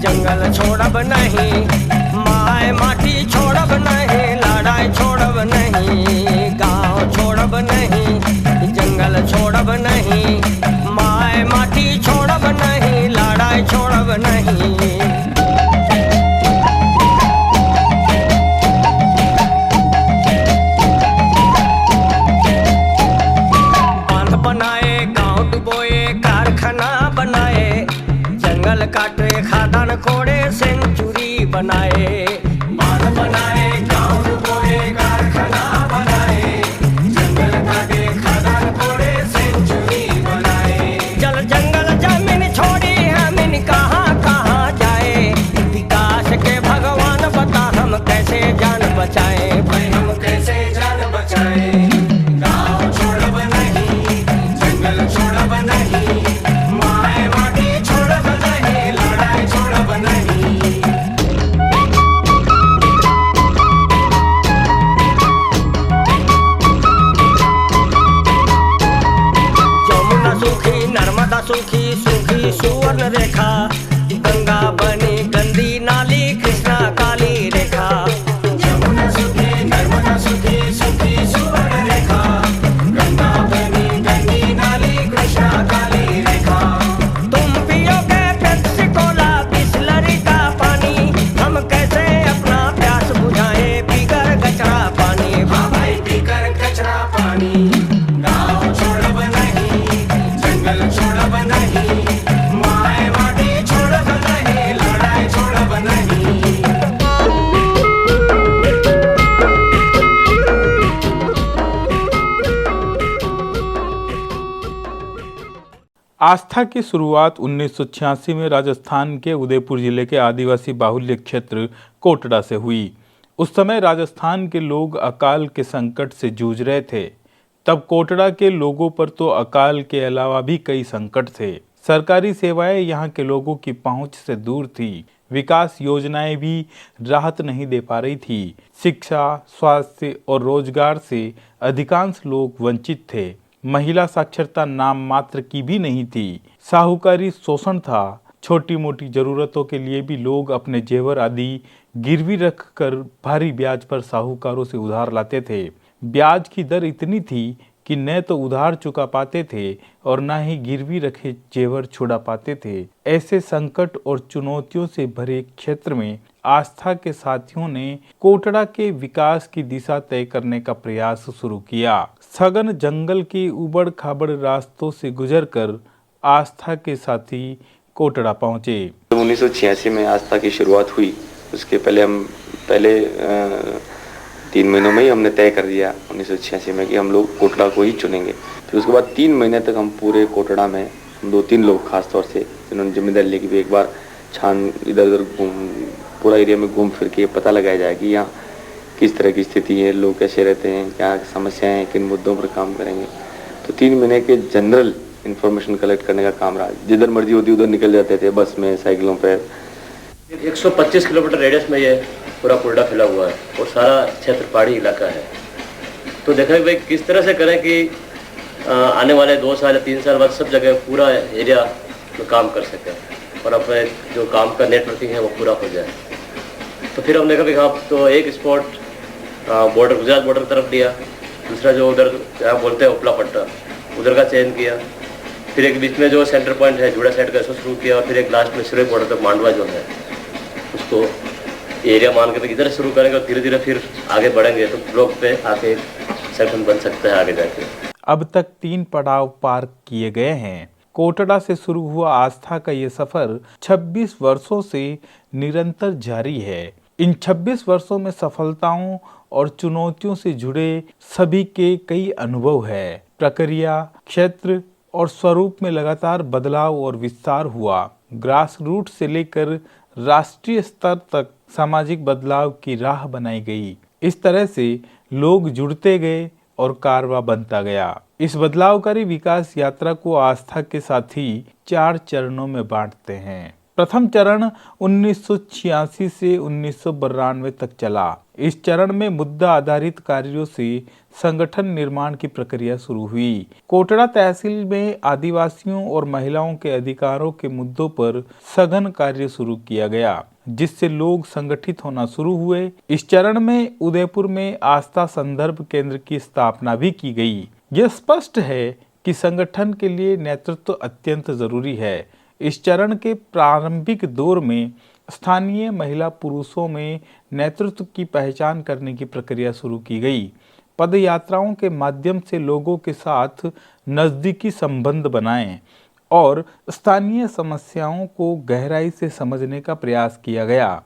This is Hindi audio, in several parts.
जंगल छोड़ब नहीं, माय माटी छोड़ब नहीं, लड़ाई छोड़ब नहीं, गांव छोड़ब नहीं, जंगल छोड़ब नहीं, माय माटी छोड़ब नहीं, लड़ाई छोड़ब नहीं। बांध बनाए, गांव डुबोए, कारखाना बनाए, जंगल काटे, खादान खोड़े, सेंचुरी बनाए। बांध बनाए, गांव डुबोए, कारखाना बनाए, जंगल काटे, खादान खोड़े, सेंचुरी बनाए। जल जंगल जमीन छोड़ी हमीन कहाँ कहाँ जाए, विकास के भगवान बता हम कैसे जान बचाए, भाई हम कैसे जान बचाए। गांव छोड़ब नहीं, जंगल छोड़ब नहीं, माय माटी छोड़ब नहीं, लड़ाई छोड़ब नहीं। जमुना सूखी, नर्मदा सूखी, सूखी सुवर्ण रेखा, गंगा बनी गंदी नाली, कृष्णा काली रेखा। जमुना सूखी, नर्मदा सूखी, सूखी सुवर्ण रेखा, गंगा बनी गंदी नाली, कृष्णा काली रेखा। तुम पियोगे पेप्सी कोला, बिसलरी का पानी, हम कैसे अपना प्यास बुझाएं, पीकर कचरा पानी। हाँ भाई पीकर कचरा पानी। गाँव छोड़ब नहीं, जंगल छोड़ब नहीं, माय माटी छोड़ब नहीं, लड़ाई छोड़ब नहीं। आस्था की शुरुआत 1986 में राजस्थान के उदयपुर जिले के आदिवासी बाहुल्य क्षेत्र कोटड़ा से हुई। उस समय राजस्थान के लोग अकाल के संकट से जूझ रहे थे। तब कोटड़ा के लोगों पर तो अकाल के अलावा भी कई संकट थे। सरकारी सेवाएं यहाँ के लोगों की पहुंच से दूर थी। विकास योजनाएं भी राहत नहीं दे पा रही थी। शिक्षा, स्वास्थ्य और रोजगार से अधिकांश लोग वंचित थे। महिला साक्षरता नाम मात्र की भी नहीं थी। साहूकारी शोषण था। छोटी मोटी जरूरतों के लिए भी लोग अपने जेवर आदि गिरवी रखकर भारी ब्याज पर साहूकारों से उधार लाते थे। ब्याज की दर इतनी थी कि न तो उधार चुका पाते थे और न ही गिरवी रखे जेवर छुड़ा पाते थे। ऐसे संकट और चुनौतियों से भरे क्षेत्र में आस्था के साथियों ने कोटड़ा के विकास की दिशा तय करने का प्रयास शुरू किया। सघन जंगल के उबड़ खाबड़ रास्तों से गुजरकर आस्था के साथी कोटड़ा पहुंचे। 1986 में आस्था की शुरुआत हुई। उसके पहले हम 3 महीनों में ही हमने तय कर दिया 1986 में कि हम लोग कोटड़ा को ही चुनेंगे। फिर उसके बाद 3 महीने तक हम पूरे कोटड़ा में, हम 2-3 लोग खास तौर से जिन्होंने जिम्मेदारी ली कि एक बार इधर उधर पूरा एरिया में घूम फिर के पता लगाया जाए कि यहाँ किस तरह की स्थिति है, लोग कैसे रहते हैं, क्या समस्याएं हैं, किन मुद्दों पर काम करेंगे। तो 3 महीने के जनरल इन्फॉर्मेशन कलेक्ट करने का काम रहा। जिधर मर्जी होती उधर निकल जाते थे, बस में, साइकिलों पर। 125 किलोमीटर रेडियस में ये पूरा कोटड़ा फैला हुआ है और सारा क्षेत्र पहाड़ी इलाका है। तो देखा कि भाई किस तरह से करें कि आने वाले 2 साल या 3 साल बाद सब जगह पूरा एरिया में काम कर सके और अपने जो काम का नेटवर्किंग है वो पूरा हो जाए। तो फिर हमने कहा कि हाँ, तो एक स्पॉट बॉर्डर, गुजरात बॉर्डर की तरफ लिया, दूसरा जो उधर जहाँ बोलते हैं उपला पट्टा, उधर का चयन किया। फिर एक बीच में जो सेंटर पॉइंट है जुड़ा साइड का, इसको शुरू किया। और फिर एक लास्ट में सिरे बॉर्डर तक मांडवा जो है उसको एरिया मान के इधर शुरू करेंगे और धीरे धीरे फिर आगे बढ़ेंगे तो ब्लॉक पे आके सेक्शन बन सकता है आगे जाके। अब तक 3 पड़ाव पार किए गए हैं। कोटड़ा से शुरू हुआ आस्था का ये सफर 26 वर्षों से निरंतर जारी है। इन 26 वर्षों में सफलताओं और चुनौतियों से जुड़े सभी के कई अनुभव है। प्रक्रिया, क्षेत्र और स्वरूप में लगातार बदलाव और विस्तार हुआ। ग्रास रूट से लेकर राष्ट्रीय स्तर तक सामाजिक बदलाव की राह बनाई गई। इस तरह से लोग जुड़ते गए और कारवां बनता गया। इस बदलावकारी विकास यात्रा को आस्था के साथ ही 4 चरणों में बांटते हैं। प्रथम चरण 1986 से 1992 तक चला। इस चरण में मुद्दा आधारित कार्यों से संगठन निर्माण की प्रक्रिया शुरू हुई। कोटड़ा तहसील में आदिवासियों और महिलाओं के अधिकारों के मुद्दों पर सघन कार्य शुरू किया गया, जिससे लोग संगठित होना शुरू हुए। इस चरण में उदयपुर में आस्था संदर्भ केंद्र की स्थापना भी की गई। यह स्पष्ट है कि संगठन के लिए नेतृत्व अत्यंत जरूरी है। इस चरण के प्रारंभिक दौर में स्थानीय महिला पुरुषों में नेतृत्व की पहचान करने की प्रक्रिया शुरू की गई। पद यात्राओं के माध्यम से लोगों के साथ नजदीकी संबंध बनाएं और स्थानीय समस्याओं को गहराई से समझने का प्रयास किया गया।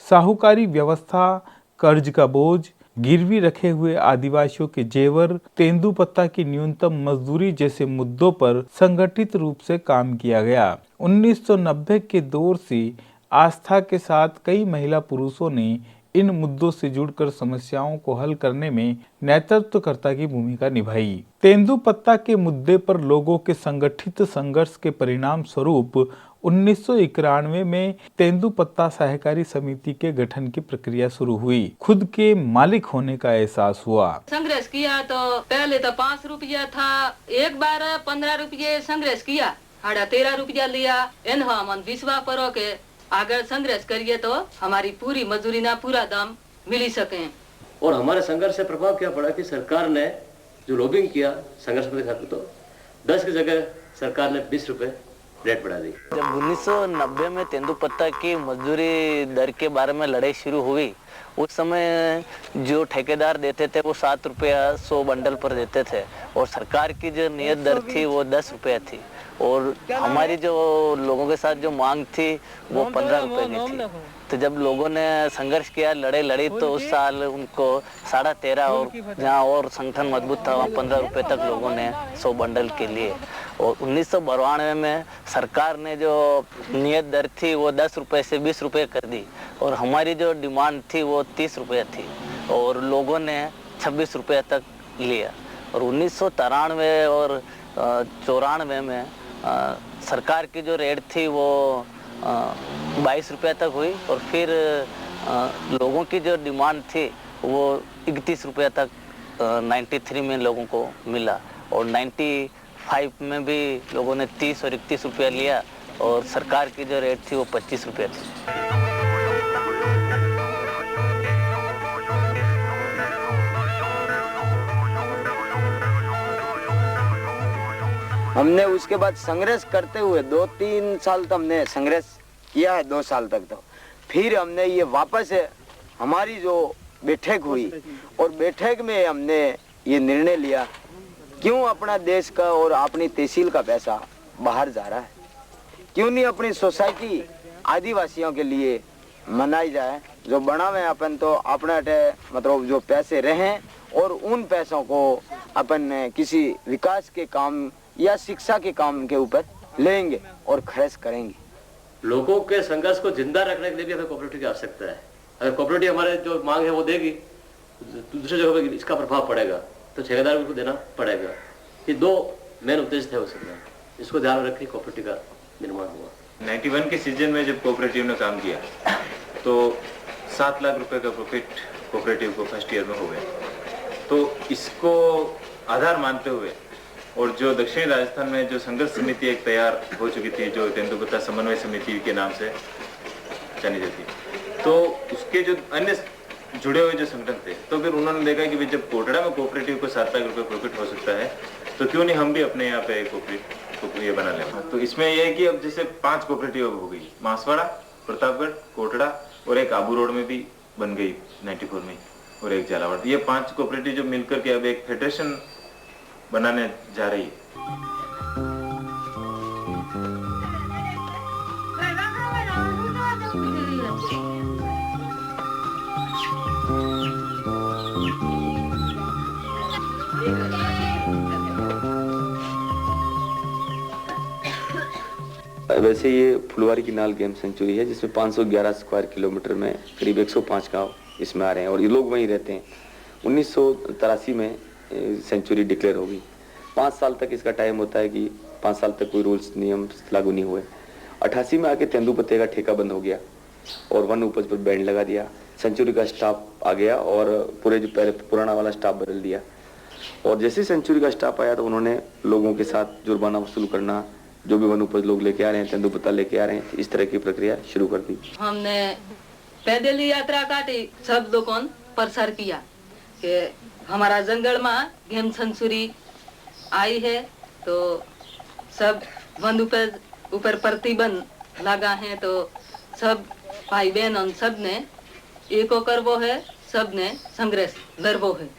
साहूकारी व्यवस्था, कर्ज का बोझ, गिरवी रखे हुए आदिवासियों के जेवर, तेंदुपत्ता की न्यूनतम मजदूरी जैसे मुद्दों पर संगठित रूप से काम किया गया। 1990 के दौर से आस्था के साथ कई महिला पुरुषों ने इन मुद्दों से जुड़कर समस्याओं को हल करने में नेतृत्वकर्ता की भूमिका निभाई। तेंदुपत्ता के मुद्दे पर लोगों के संगठित संघर्ष के परिणाम स्वरूप 1991 में तेंदुपत्ता सहकारी समिति के गठन की प्रक्रिया शुरू हुई। खुद के मालिक होने का एहसास हुआ। संघर्ष किया तो पहले तो 5 रुपया था, एक बार 15 रुपये संघर्ष किया, 13.5 रुपया लिया। इन हम विश्वास करो के अगर संघर्ष करिए तो हमारी पूरी मजदूरी ना पूरा दाम मिल सके। और हमारे संघर्ष से प्रभाव क्या पड़ा कि सरकार ने जो लॉबिंग किया संघर्ष को दिखाकर, तो 10 की जगह सरकार ने 20 रुपए रेट बढ़ा दी। जब 1990 में तेंदुपत्ता की मजदूरी दर के बारे में लड़ाई शुरू हुई, उस समय जो ठेकेदार देते थे वो 7 रुपया 100 बंडल पर देते थे और सरकार की जो नियत दर थी वो 10 रुपया थी और हमारी जो लोगों के साथ जो मांग थी वो 15 रुपए की थी। तो जब लोगों ने संघर्ष किया, लड़ी तो उस साल उनको 13.5 और जहाँ और संगठन मजबूत था वहाँ 15 रुपए तक लोगों ने 100 बंडल के लिए। और 1992 में सरकार ने जो नियत दर थी वो 10 रुपए से 20 रुपए कर दी और हमारी जो डिमांड थी वो 30 रुपये थी और लोगों ने 26 रुपये तक लिया। और 1993 और 94 में सरकार की जो रेट थी वो 22 रुपये तक हुई और फिर लोगों की जो डिमांड थी वो 31 रुपये तक 93 में लोगों को मिला और 95 में भी लोगों ने 30 और 31 रुपया लिया और सरकार की जो रेट थी वो 25 रुपये थी। हमने उसके बाद संघर्ष करते हुए 2-3 साल तक हमने संघर्ष किया है, 2 साल तक। तो फिर हमने ये वापस हमारी जो बैठक हुई और बैठक में हमने ये निर्णय लिया, क्यों अपना देश का और अपनी तहसील का पैसा बाहर जा रहा है, क्यों नहीं अपनी सोसाइटी आदिवासियों के लिए मनाई जाए। जो बना हुए अपन तो अपना मतलब जो पैसे रहें और उन पैसों को अपन किसी विकास के काम या शिक्षा के काम के ऊपर लेंगे और खर्च करेंगे। लोगों के संघर्ष को जिंदा रखने के लिए भी हमें कोऑपरेटिव की आवश्यकता है। अगर कोऑपरेटिव हमारे जो मांग है वो देगी तो दूसरी जगह पर इसका प्रभाव पड़ेगा, तो ठेकेदार को देना पड़ेगा। ये 2 मेन उद्देश्य थे उसमें, इसको ध्यान में रखकर कोऑपरेटिव का निर्माण हुआ। 91 के सीजन में जब कोऑपरेटिव ने काम किया तो 7 लाख रुपए का प्रॉफिट कोऑपरेटिव को फर्स्ट ईयर में हो गया। तो इसको आधार मानते हुए और जो दक्षिणी राजस्थान में जो संघर्ष समिति एक तैयार हो चुकी थी, जो तेंदुपत्ता समन्वय समिति के नाम से जानी जाती, तो उसके जो अन्य जुड़े हुए जो संगठन थे, तो फिर उन्होंने देखा कि जब कोटड़ा में कोऑपरेटिव को 7 लाख रुपए प्रॉफिट हो सकता है तो क्यों नहीं हम भी अपने यहाँ पे कोऑपरेटिव ये बना लें। तो इसमें यह है कि अब जैसे 5 कोऑपरेटिव हो गई, मांसवाड़ा, प्रतापगढ़, कोटड़ा और एक आबू रोड में भी बन गई 94 में और एक झालावाड़। ये 5 कोऑपरेटिव जो मिलकर के अब एक फेडरेशन बनाने जा रही है। वैसे ये फुलवारी की नाल गेम सेंचुरी है जिसमें 511 स्क्वायर किलोमीटर में करीब 105 गांव इसमें आ रहे हैं और ये लोग वहीं रहते हैं। 1983 में सेंचुरी डिक्लेयर होगी। 5 साल तक इसका टाइम होता है कि 5 साल तक कोई रूल्स नियम लागू नहीं हुए। 88 में आके तेंदुपत्ते का ठेका बंद हो गया और वन उपज पर बैंड लगा दिया। सेंचुरी का स्टाफ आ गया और पूरे जो पहले पुराना वाला स्टाफ बदल दिया और जैसे सेंचुरी का स्टाफ आया तो उन्होंने लोगों के साथ जुर्माना वसूल करना, जो भी वन उपज लोग लेके आ रहे हैं, तेंदुपत्ता लेके आ रहे हैं, इस तरह की प्रक्रिया शुरू कर दी। हमने पैदल यात्रा काटी, सब लोगों प्रसार किया कि हमारा जंगल में गेम सेंचुरी आई है तो सब वन उपज ऊपर प्रतिबंध लगा है तो सब भाई बहन सब ने एक करवो है, सब ने संघर्ष लड़वो है।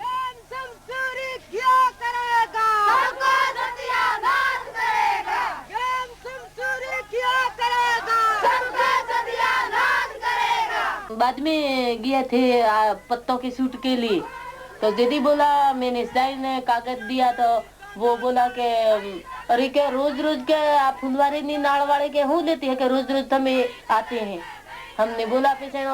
बाद में गए थे पत्तों के सूट के लिए तो दीदी बोला, मैंने साइन ने कागज दिया तो वो बोला कि अरे क्या रोज रोज के आप फुलवारी नी नाल वाले के हूँ देती है कि रोज रोज हमें आते हैं। हमने बोला पीछे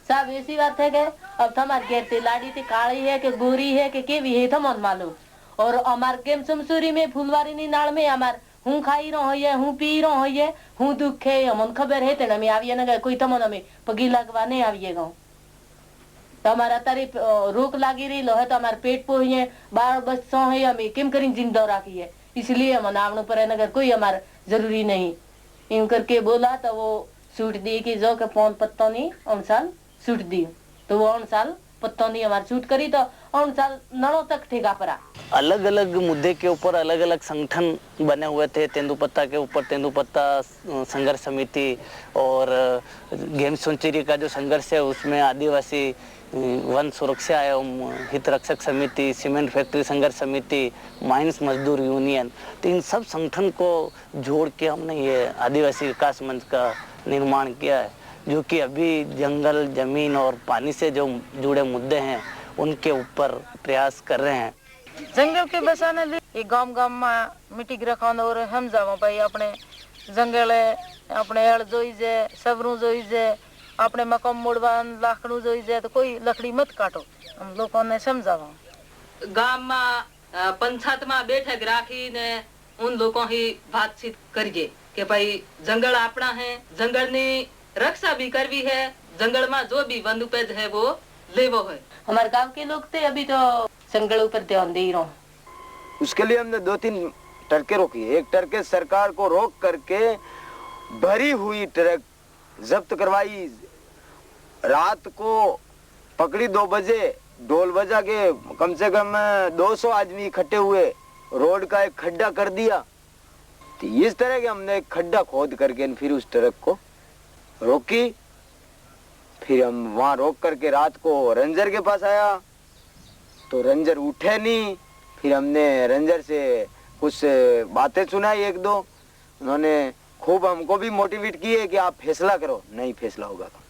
साहब ऐसी बात है कि अब हमारे घर से लाड़ी थी काली है कि गोरी है कि केवी है थमन मालूम। और हमारे गेम समसूरी में फुलवारी नी नाल में हमार हूँ खाई रो है, हूँ पी रो है, हूँ दुख है, हमन खबर है तेना में आविए ना कोई तमन हमें पगी लगवा नहीं आविएगा। तो हमारा तारीफ रोक लागी रही लो है तो हमारे पेट पोहिए 12 बच्चों है, हमें किम करी जिंदा रखी है, इसलिए हम आवण पर नगर कोई हमारा जरूरी नहीं इन करके बोला। तो वो सूट दी कि जो के 5 पत्तों नहीं 9 साल सूट दी तो वो 9 साल पत्तों नहीं हमारे सूट करी तो 9 साल नड़ों तक ठेका पड़ा। अलग अलग मुद्दे के ऊपर अलग अलग संगठन बने हुए थे। तेंदुपत्ता के ऊपर तेंदुपत्ता संघर्ष समिति और गेम सेंचुरी का जो संघर्ष है उसमें आदिवासी वन सुरक्षा एवं हित रक्षक समिति, सीमेंट फैक्ट्री संघर्ष समिति, माइंस मजदूर यूनियन, तो इन सब संगठन को जोड़ के हमने ये आदिवासी विकास मंच का निर्माण किया है, जो कि अभी जंगल, जमीन और पानी से जो जुड़े मुद्दे हैं उनके ऊपर प्रयास कर रहे हैं। जंगल के बसाने लिए गांव गांव में मिट्टी रखा और हम जाओ भाई अपने जंगल अपने हल जोई जे सबरू जोई जे अपने मकान मोड़वान लाकड़ू जोई जे तो कोई लकड़ी मत काटो, हम लोगों ने समझावा। गांव में पंचायत में बैठक राखी ने उन लोगों ही बातचीत करिए कि भाई जंगल अपना है, जंगल ने रक्षा भी करवी है, जंगल में जो भी वन उपज है वो लेवो है। हमारे गांव के लोग थे अभी तो जंगल ऊपर ध्यान दे रहे। उसके लिए हमने 2-3 ट्रकें रोकी। एक ट्रकें सरकार को रोक करके भरी हुई ट्रक जब्त करवाई। रात को पकड़ी 2 बजे ढोल बजा के कम से कम 200 आदमी इकट्ठे हुए, रोड का एक खड्डा कर दिया। तो इस तरह के हमने एक खड्डा खोद करके फिर उस ट्रक को रोकी। फिर हम वहां रोक करके रात को रेंजर के पास आया तो रेंजर उठे नहीं। फिर हमने रेंजर से कुछ बातें सुनाई 1-2, उन्होंने खूब हमको भी मोटिवेट किए कि आप फैसला करो। नहीं फैसला होगा तो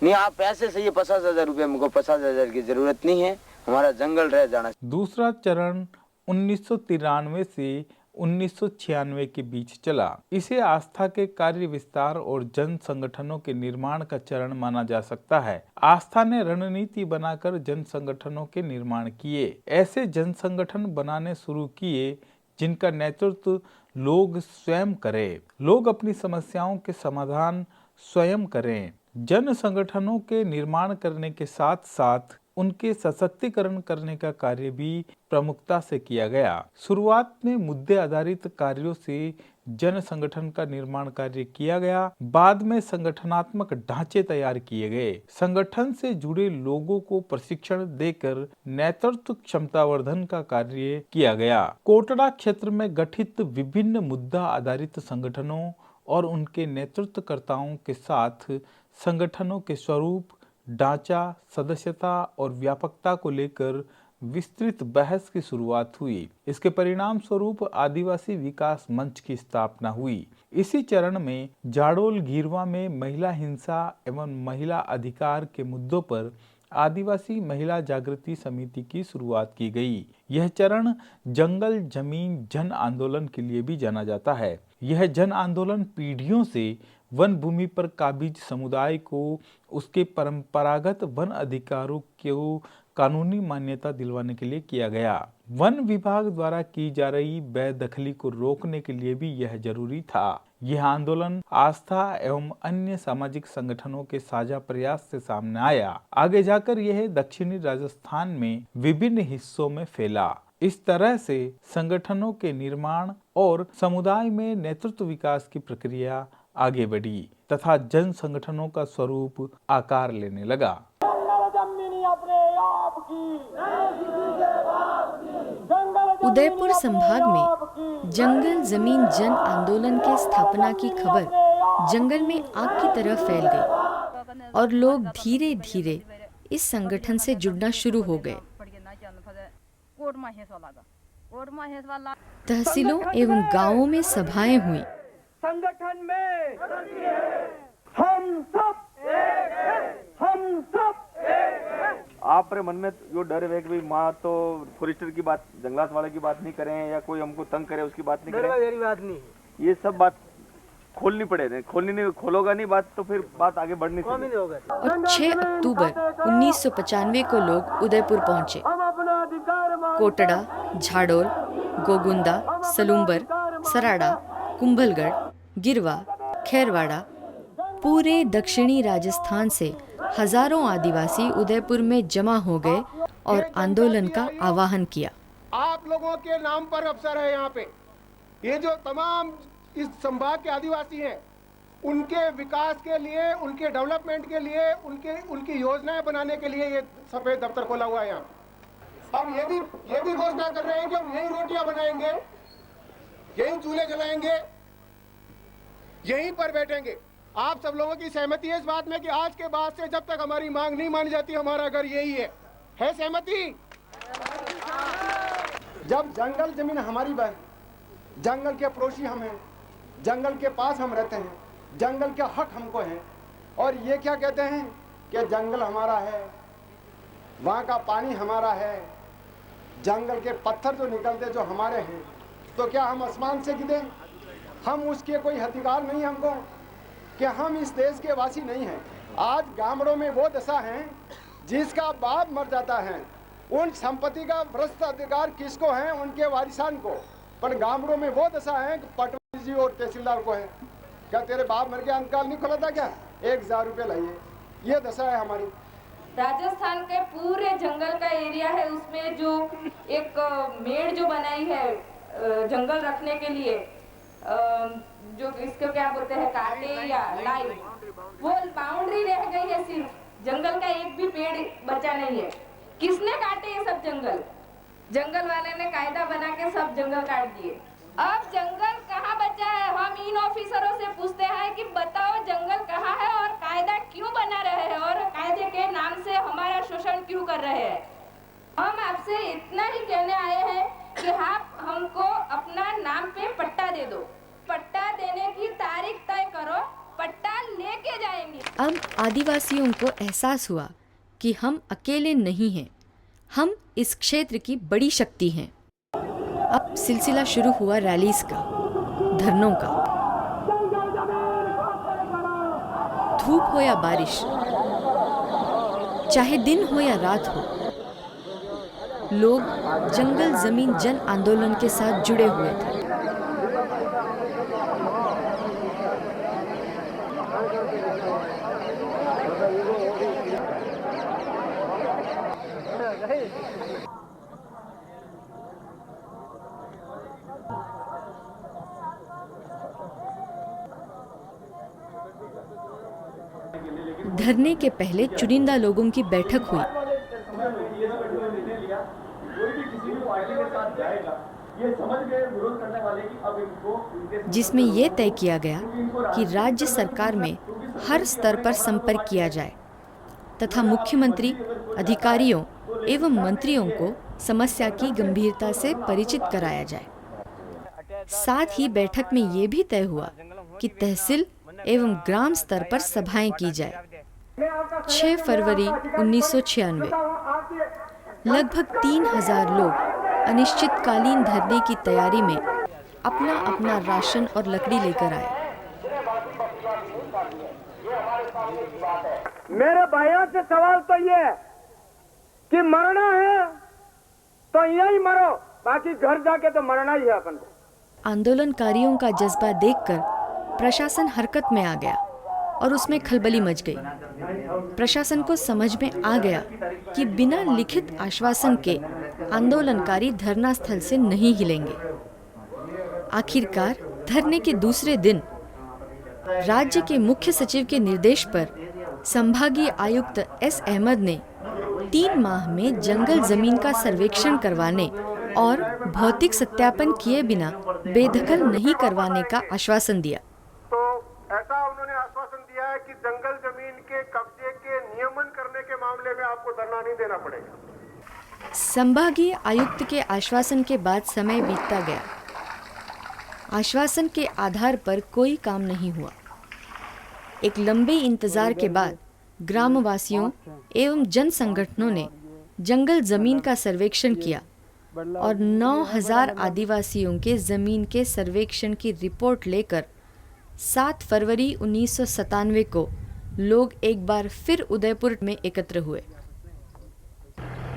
नहीं, आप पैसे से ये 50,000 रुपये, हमको 50,000 की जरूरत नहीं है, हमारा जंगल रह जाना। दूसरा चरण 1993 से 1996 के बीच चला। इसे आस्था के कार्य विस्तार और जन संगठनों के निर्माण का चरण माना जा सकता है। आस्था ने रणनीति बनाकर जन संगठनों के निर्माण किए। ऐसे जन संगठन बनाने शुरू किए जिनका नेतृत्व लोग स्वयं करें, लोग अपनी समस्याओं के समाधान स्वयं करें। जन संगठनों के निर्माण करने के साथ साथ उनके सशक्तिकरण करने का कार्य भी प्रमुखता से किया गया। शुरुआत में मुद्दे आधारित कार्यों से जन संगठन का निर्माण कार्य किया गया। बाद में संगठनात्मक ढांचे तैयार किए गए। संगठन से जुड़े लोगों को प्रशिक्षण देकर नेतृत्व क्षमतावर्धन का कार्य किया गया। कोटड़ा क्षेत्र में गठित विभिन्न मुद्दा आधारित संगठनों और उनके नेतृत्वकर्ताओं के साथ संगठनों के स्वरूप, ढांचा, सदस्यता और व्यापकता को लेकर विस्तृत बहस की शुरुआत हुई। इसके परिणाम स्वरूप आदिवासी विकास मंच की स्थापना हुई। इसी चरण में जाडोल गीरवा में महिला हिंसा एवं महिला अधिकार के मुद्दों पर आदिवासी महिला जागृति समिति की शुरुआत की गई। यह चरण जंगल जमीन जन आंदोलन के लिए भी जाना जाता है। यह जन आंदोलन पीढ़ियों से वन भूमि पर काबिज समुदाय को उसके परंपरागत वन अधिकारों को कानूनी मान्यता दिलवाने के लिए किया गया। वन विभाग द्वारा की जा रही बेदखली को रोकने के लिए भी यह जरूरी था। यह आंदोलन आस्था एवं अन्य सामाजिक संगठनों के साझा प्रयास से सामने आया। आगे जाकर यह दक्षिणी राजस्थान में विभिन्न हिस्सों में फैला। इस तरह से संगठनों के निर्माण और समुदाय में नेतृत्व विकास की प्रक्रिया आगे बढ़ी तथा जन संगठनों का स्वरूप आकार लेने लगा। उदयपुर संभाग में जंगल जमीन जन आंदोलन के स्थापना की खबर जंगल में आग की तरह फैल गई और लोग धीरे धीरे इस संगठन से जुड़ना शुरू हो गए। तहसीलों एवं गांवों में सभाएं हुई। संगठन में हम सब आपरे मन में जो डर है कि भाई माँ तो फॉरेस्टर की बात, जंगलात वाले की बात नहीं करें या कोई हमको तंग करे उसकी बात नहीं करें, मेरी बात नहीं है। ये सब बात खोलनी पड़ेगी। खोलोगा नहीं बात तो फिर बात आगे बढ़ नहीं सकती। और 6 अक्टूबर 1995 को लोग उदयपुर पहुंचे। कोटड़ा, झाड़ोल, गोगुंदा, सलूम्बर, सराड़ा, कुंभलगढ़, गिरवा, खैरवाड़ा, पूरे दक्षिणी राजस्थान से हजारों आदिवासी उदयपुर में जमा हो गए और आंदोलन का आह्वान किया। आप लोगों के नाम पर अवसर है यहाँ पे। ये जो तमाम इस संभाग के आदिवासी हैं, उनके विकास के लिए, उनके डेवलपमेंट के लिए, उनकी योजनाएं बनाने के लिए ये सफेद दफ्तर खोला हुआ है यहाँ। हम ये भी घोषणा कर रहे हैं कि हम यही रोटियां बनाएंगे, यही चूल्हे जलाएंगे, यहीं पर बैठेंगे। आप सब लोगों की सहमति है इस बात में कि आज के बाद से जब तक हमारी मांग नहीं मानी जाती, हमारा घर यही है सहमति? जब जंगल जमीन हमारी बन, जंगल के पड़ोसी हम हैं, जंगल के पास हम रहते हैं, जंगल के हक हमको हैं, और ये क्या कहते हैं कि जंगल हमारा है, वहाँ का पानी हमारा है, जंगल के पत्थर जो निकलते जो हमारे हैं, तो क्या हम आसमान से गिरे? हम उसके कोई अधिकार नहीं हमको कि हम इस देश के वासी नहीं हैं। आज गामड़ों में वो दशा है जिसका बाप मर जाता है, उन संपत्ति का भ्रष्ट अधिकार किसको है? उनके वारिसान को। पर गामड़ों में वो दशा है कि पटवारी जी और तहसीलदार को है। क्या तेरे बाप मर गया, अंतकाल नहीं खुला था क्या? 1000 रुपये लाइए। ये दशा है हमारी। राजस्थान के पूरे जंगल का एरिया है, उसमें जो एक मेड़ जो बनाई है जंगल रखने के लिए, जो इसको क्या बोलते हैं, कांटे या लाइन, वो बाउंड्री रह गई है। सिर्फ जंगल का एक भी पेड़ बचा नहीं है। किसने काटे ये सब जंगल? जंगल वाले ने कायदा बना के सब जंगल काट दिए। अब जंगल कहाँ बचा है? हम इन ऑफिसरों से पूछते हैं कि बताओ जंगल कहाँ है और कायदा क्यों बना रहे हैं और कायदे के नाम से हमारा शोषण क्यों कर रहे हैं? हम आपसे इतना ही कहने आए हैं कि आप हमको अपना नाम पे पट्टा दे दो। पट्टा देने की तारीख तय करो, पट्टा लेके जाएंगे। अब आदिवासियों को एहसास हुआ कि हम अकेले नहीं हैं, हम इस क्षेत्र की बड़ी शक्ति हैं। अब सिलसिला शुरू हुआ रैलीज का, धरनों का। धूप हो या बारिश, चाहे दिन हो या रात हो, लोग जंगल जमीन जन आंदोलन के साथ जुड़े हुए थे। धरने के पहले चुनिंदा लोगों की बैठक हुई। जिसमें यह तय किया गया कि राज्य सरकार में हर स्तर पर संपर्क किया जाए तथा मुख्यमंत्री, अधिकारियों एवं मंत्रियों को समस्या की गंभीरता से परिचित कराया जाए। साथ ही बैठक में ये भी तय हुआ कि तहसील एवं ग्राम स्तर पर सभाएं की जाए 6 फरवरी 1996 लगभग 3000 लोग अनिश्चितकालीन धरने की तैयारी में अपना अपना राशन और लकड़ी लेकर आए। मेरे भाइयों से सवाल तो ये है कि मरना है तो यही मरो, बाकी घर जाके तो मरना ही है अपन को। आंदोलनकारियों का जज्बा देखकर प्रशासन हरकत में आ गया और उसमें खलबली मच गई। प्रशासन को समझ में आ गया कि बिना लिखित आश्वासन के आंदोलनकारी धरना स्थल से नहीं हिलेंगे। आखिरकार धरने के दूसरे दिन राज्य के मुख्य सचिव के निर्देश पर संभागीय आयुक्त एस अहमद ने 3 माह में जंगल जमीन का सर्वेक्षण करवाने और भौतिक सत्यापन किए बिना बेदखल नहीं करवाने का आश्वासन दिया। तो ऐसा उन्होंने आश्वासन दिया है कि जंगल जमीन के कब्जे के नियमन करने के मामले में आपको धरना नहीं देना पड़ेगा। संभागीय आयुक्त के आश्वासन के बाद समय बीतता गया। आश्वासन के आधार पर कोई काम नहीं हुआ। एक लंबे इंतजार के बाद ग्रामवासियों एवं जन संगठनों ने जंगल जमीन का सर्वेक्षण किया और 9000 आदिवासियों के जमीन के सर्वेक्षण की रिपोर्ट लेकर 7 फरवरी 1997 को लोग एक बार फिर उदयपुर में एकत्र हुए।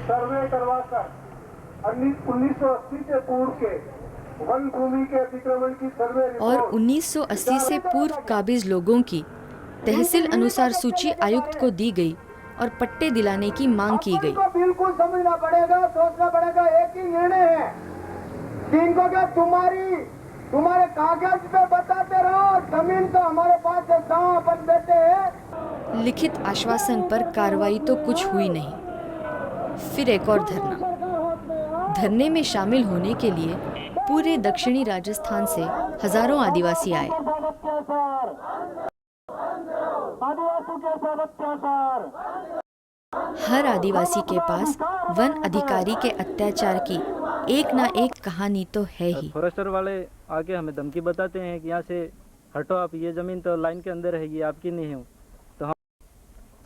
सर्वे करवाकर 1980 से पूर्व के वन भूमि के अतिक्रमण की सर्वे और 1980 से पूर्व काबिज लोगों की तहसील अनुसार सूची आयुक्त को दी गई और पट्टे दिलाने की मांग की गई। बिल्कुल समझना पड़ेगा, सोचना पड़ेगा। एक ही निर्णय है कि इनको क्या तुम्हारे कागज पे बताते रहो, जमीन तो हमारे पास है, जहाँ अपन बैठे हैं। लिखित आश्वासन पर कार्रवाई तो कुछ हुई नहीं। फिर एक और धरना। धरने में शामिल होने के लिए पूरे दक्षिणी राजस्थान से हजारों आदिवासी आए। हर आदिवासी के पास वन अधिकारी के अत्याचार की एक ना एक कहानी तो है ही। फॉरेस्टर वाले आके हमें धमकी बताते हैं कि यहाँ से हटो आप, ये ज़मीन तो लाइन के अंदर है, ये आपकी नहीं हो। तो हम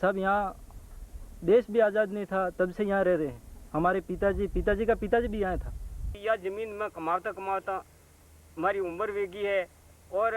सब यहाँ, देश भी आज़ाद नहीं था तब से यहाँ रह रहे हैं। हमारे पिताजी का पिताजी भी यहाँ था। यह ज़मीन में कमाता हमारी उम्र वेगी है और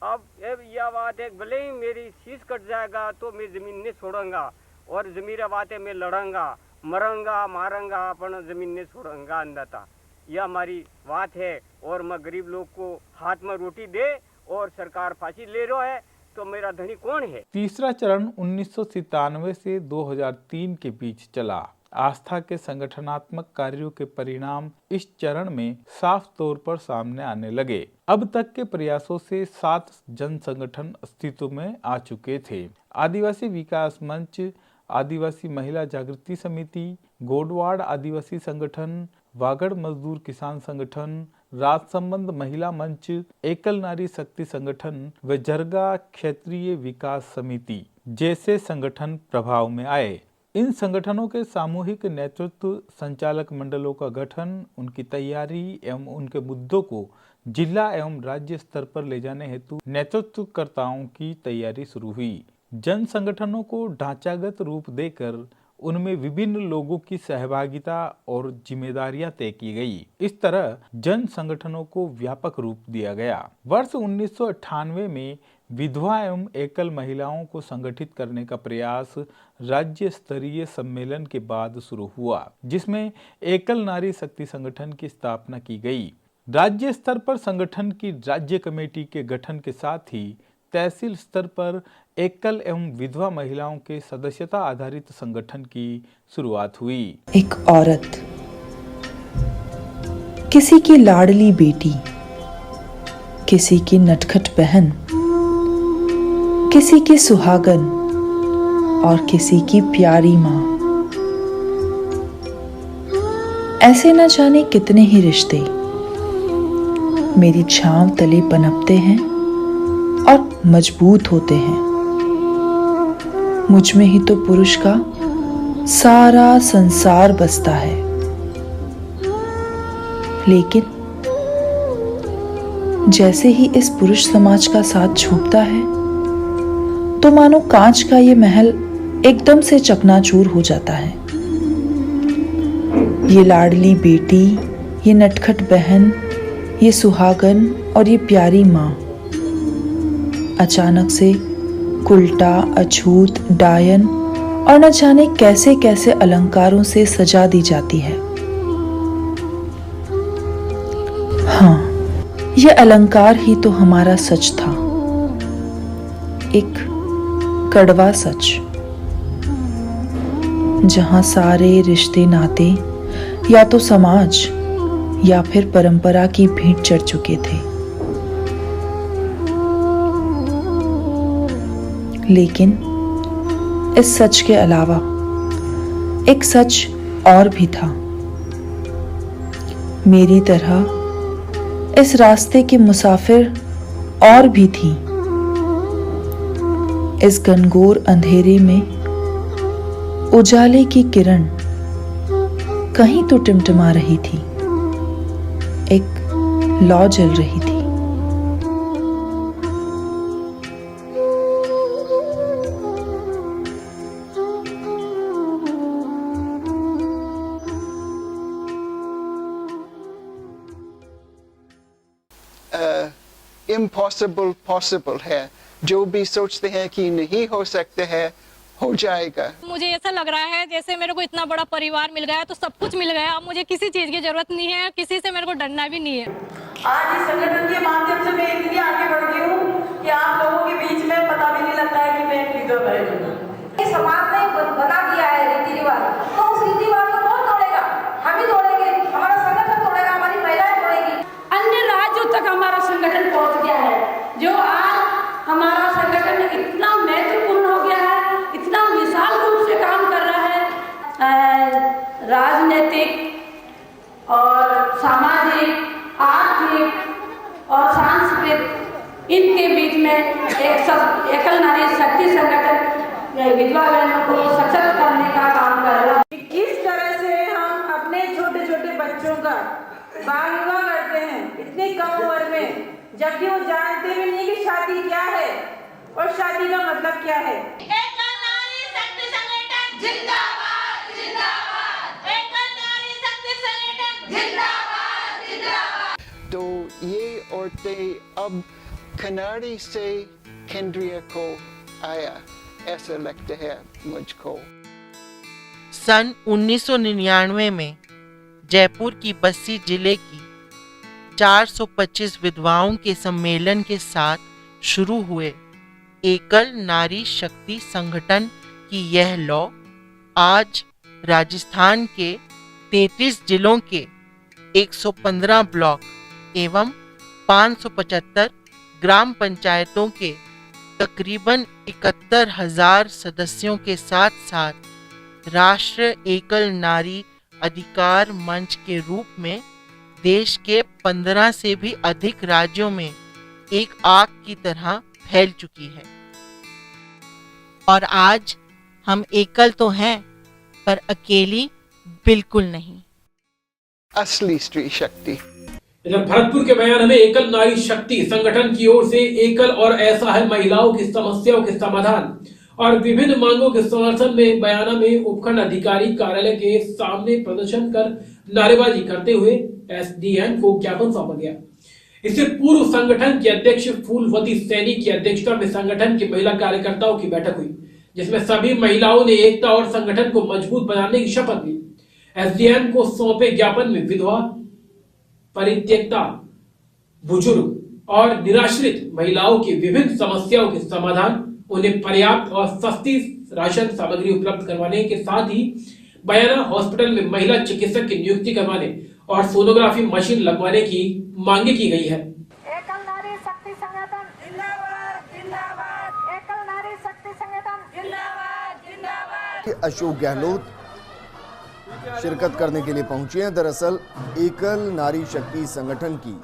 अब यह बात है, भले ही मेरी शीश कट जाएगा तो मैं ज़मीन नहीं छोड़ूंगा और ज़मीन बात है मैं लड़ूंगा, मरूंगा, मारूंगा, अपन ज़मीन नहीं छोड़ूंगा अंदता। यह हमारी बात है और मैं गरीब लोग को हाथ में रोटी दे और सरकार फांसी ले रहा है तो मेरा धनी कौन है। तीसरा चरण 1997 से 2003 के बीच चला। आस्था के संगठनात्मक कार्यों के परिणाम इस चरण में साफ तौर पर सामने आने लगे। अब तक के प्रयासों से 7 जन संगठन अस्तित्व में आ चुके थे। आदिवासी विकास मंच, आदिवासी महिला जागृति समिति, गोडवाड़ आदिवासी संगठन, वागड़ मजदूर किसान संगठन, राजसंबंध महिला मंच, एकल नारी शक्ति संगठन व जरगा क्षेत्रीय विकास समिति जैसे संगठन प्रभाव में आए। इन संगठनों के सामूहिक नेतृत्व, संचालक मंडलों का गठन, उनकी तैयारी एवं उनके मुद्दों को जिला एवं राज्य स्तर पर ले जाने हेतु नेतृत्वकर्ताओं की तैयारी शुरू हुई। जन संगठनों को ढांचागत रूप देकर उनमें विभिन्न लोगों की सहभागिता और जिम्मेदारियां तय की गई। इस तरह जन संगठनों को व्यापक रूप दिया गया। वर्ष 1998 में विधवा एवं एकल महिलाओं को संगठित करने का प्रयास राज्य स्तरीय सम्मेलन के बाद शुरू हुआ, जिसमें एकल नारी शक्ति संगठन की स्थापना की गई। राज्य स्तर पर संगठन की राज्य कमेटी के गठन के साथ ही तहसील स्तर पर एकल एवं विधवा महिलाओं के सदस्यता आधारित संगठन की शुरुआत हुई। एक औरत, किसी की लाडली बेटी, किसी की नटखट बहन, किसी की सुहागन और किसी की प्यारी माँ। ऐसे न जाने कितने ही रिश्ते मेरी छांव तले पनपते हैं और मजबूत होते हैं। मुझ में ही तो पुरुष का सारा संसार बसता है। लेकिन जैसे ही इस पुरुष समाज का साथ छूटता है, तो मानो कांच का ये महल एकदम से चकनाचूर हो जाता है। ये लाडली बेटी, ये नटखट बहन, ये सुहागन और ये प्यारी माँ अचानक से कुल्टा, अछूत, डायन और न जाने कैसे कैसे अलंकारों से सजा दी जाती है। हाँ, ये अलंकार ही तो हमारा सच था, एक कड़वा सच, जहां सारे रिश्ते नाते या तो समाज या फिर परंपरा की भेंट चढ़ चुके थे। लेकिन इस सच के अलावा एक सच और भी था। मेरी तरह इस रास्ते के मुसाफिर और भी थी। इस घनघोर अंधेरे में उजाले की किरण कहीं तो टिमटिमा रही थी, एक लौ जल रही थी। इम्पॉसिबल पॉसिबल है। जो भी सोचते हैं कि नहीं हो सकते हैं, हो जाएगा। मुझे ऐसा लग रहा है जैसे मेरे को इतना बड़ा परिवार मिल गया, तो सब कुछ मिल गया। अब मुझे किसी चीज की जरूरत नहीं है, किसी से मेरे को डरना भी नहीं है। आज इस संगठन के माध्यम से मैं इतनी आगे बढ़ गई हूँ कि आप लोगों के बीच में पता भी नहीं लगता है कि मैं एक लीडर है। समाज ने बना दिया है रीति रिवाज, तो उस रीति रिवाज को कौन तोड़ेगा? हम ही तोड़ेंगे, हमारा संगठन तोड़ेगा, हमारी महिलाएं तोड़ेगी। अन्य राज्यों तक हमारा संगठन पहुंच गया है। जो आज हमारा संगठन इतना महत्वपूर्ण हो गया है, इतना विशाल रूप से काम कर रहा है। राजनीतिक और सामाजिक, आर्थिक और सांस्कृतिक, इनके बीच में एक एकल नारी शक्ति संगठन विधवा बहनों को सशक्त करने का काम कर रहा है। किस तरह से हम अपने छोटे छोटे बच्चों का बाल विवाह करते हैं इतनी कम उम्र में, जबकि वो जानते भी नहीं कि शादी क्या है और शादी का मतलब क्या है। एकल नारी शक्ति संगठन जिंदाबाद जिंदाबाद, एकल नारी शक्ति संगठन जिंदाबाद जिंदाबाद। तो ये औरतें अब खनाड़ी से केंद्रीय को आया, ऐसा लगता है मुझको। सन 1999 में जयपुर की बस्सी जिले की 425 विधवाओं के सम्मेलन के साथ शुरू हुए एकल नारी शक्ति संगठन की यह लौ आज राजस्थान के 33 जिलों के 115 ब्लॉक एवं 575 ग्राम पंचायतों के तकरीबन 71,000 सदस्यों के साथ साथ राष्ट्रीय एकल नारी अधिकार मंच के रूप में देश के 15 से भी अधिक राज्यों में एक आग की तरह फैल चुकी है। और आज हम एकल तो हैं, पर अकेली बिल्कुल नहीं। असली स्त्री शक्ति। इधर भरतपुर के बयान में एकल नारी शक्ति संगठन की ओर से एकल और असहाय महिलाओं की समस्याओं के समाधान और विभिन्न मांगों के समर्थन में बयाना में उपखंड अधिकारी कार्यालय के सामने प्रदर्शन कर नारेबाजी करते हुए एसडीएम को ज्ञापन सौंपा गया। इससे पूर्व संगठन के अध्यक्ष फूलवती सैनी की अध्यक्षता में संगठन की महिला कार्यकर्ताओं की बैठक हुई, जिसमें सभी महिलाओं ने एकता और संगठन को मजबूत बनाने की शपथ ली। एसडीएम को सौंपे ज्ञापन में विधवा, परित्यक्ता, बुजुर्ग और निराश्रित महिलाओं की विभिन्न समस्याओं के समाधान, उन्हें पर्याप्त और सस्ती राशन सामग्री उपलब्ध करवाने के साथ ही बयाना हॉस्पिटल में महिला चिकित्सक की नियुक्ति करवाने और सोनोग्राफी मशीन लगवाने की मांगे की गई है। एकल नारी शक्ति संगठन जिंदाबाद जिंदाबाद, एकल नारी शक्ति संगठन जिंदाबाद जिंदाबाद। अशोक गहलोत शिरकत करने के लिए पहुंचे हैं। दरअसल एकल नारी शक्ति संगठन की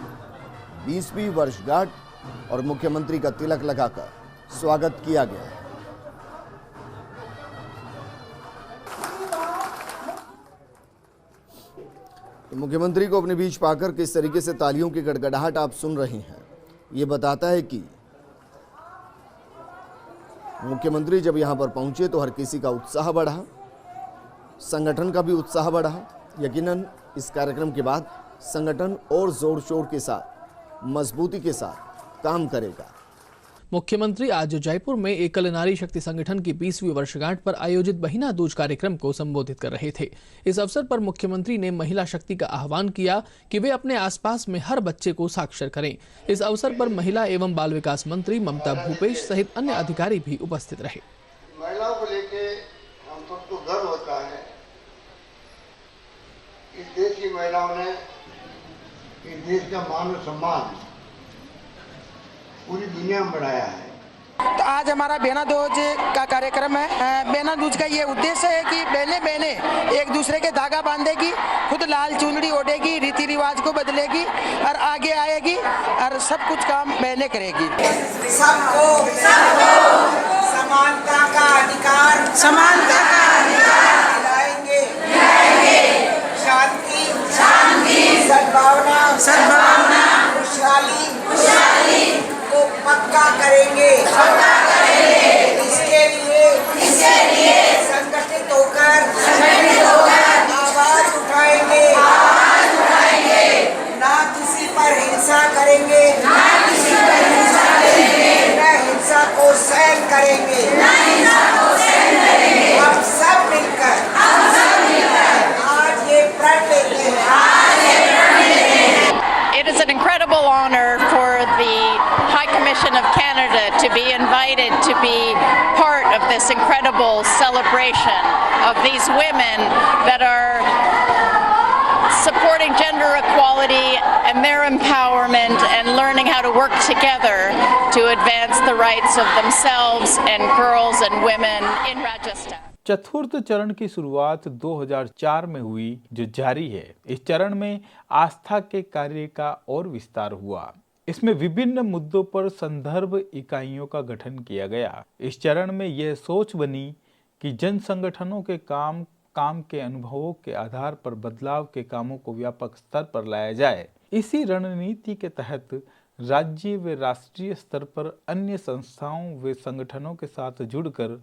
20वीं वर्षगांठ और मुख्यमंत्री का तिलक लगाकर स्वागत किया गया है। तो मुख्यमंत्री को अपने बीच पाकर किस तरीके से तालियों की गड़गड़ाहट आप सुन रहे हैं, ये बताता है कि मुख्यमंत्री जब यहाँ पर पहुँचे तो हर किसी का उत्साह बढ़ा, संगठन का भी उत्साह बढ़ा। यकीनन इस कार्यक्रम के बाद संगठन और जोर शोर के साथ, मजबूती के साथ काम करेगा। मुख्यमंत्री आज जयपुर में एकल नारी शक्ति संगठन की 20वीं वर्षगांठ पर आयोजित महीना दूज कार्यक्रम को संबोधित कर रहे थे। इस अवसर पर मुख्यमंत्री ने महिला शक्ति का आह्वान किया कि वे अपने आसपास में हर बच्चे को साक्षर करें। इस अवसर पर महिला एवं बाल विकास मंत्री ममता भूपेश सहित अन्य अधिकारी भी उपस्थित रहे। महिलाओं को लेके हम सबको गर्व होता है। इस देश की महिलाओं ने इस देश का मान और सम्मान पूरी दुनिया में बढ़ाया है। तो आज हमारा बेना दूज का कार्यक्रम है। बेना दूज का ये उद्देश्य है कि बहनें एक दूसरे के धागा बांधेगी, खुद लाल चुनरी ओढ़ेगी, रीति रिवाज को बदलेगी और आगे आएगी और सब कुछ काम बहनें करेगी। सबको समानता का अधिकार दिलाएंगे। शांति सद्भावना खुशहाली को पक्का करेंगे। इसके लिए संगठित होकर आवाज उठाएंगे। ना किसी पर हिंसा करेंगे, न हिंसा को सहन करेंगे। हम सब मिलकर आज ये प्रण लेते हैं। It is an incredible honor for the High Commission of Canada to be invited to be part of this incredible celebration of these women that are supporting gender equality and their empowerment and learning how to work together to advance the rights of themselves and girls and women in Rajasthan. चतुर्थ चरण की शुरुआत 2004 में हुई जो जारी है। इस चरण में आस्था के कार्य का और विस्तार हुआ। इसमें विभिन्न मुद्दों पर संदर्भ इकाइयों का गठन किया गया। इस चरण में यह सोच बनी कि जन संगठनों के काम के अनुभवों के आधार पर बदलाव के कामों को व्यापक स्तर पर लाया जाए। इसी रणनीति के तहत राज्य व राष्ट्रीय स्तर पर अन्य संस्थाओं व संगठनों के साथ जुड़कर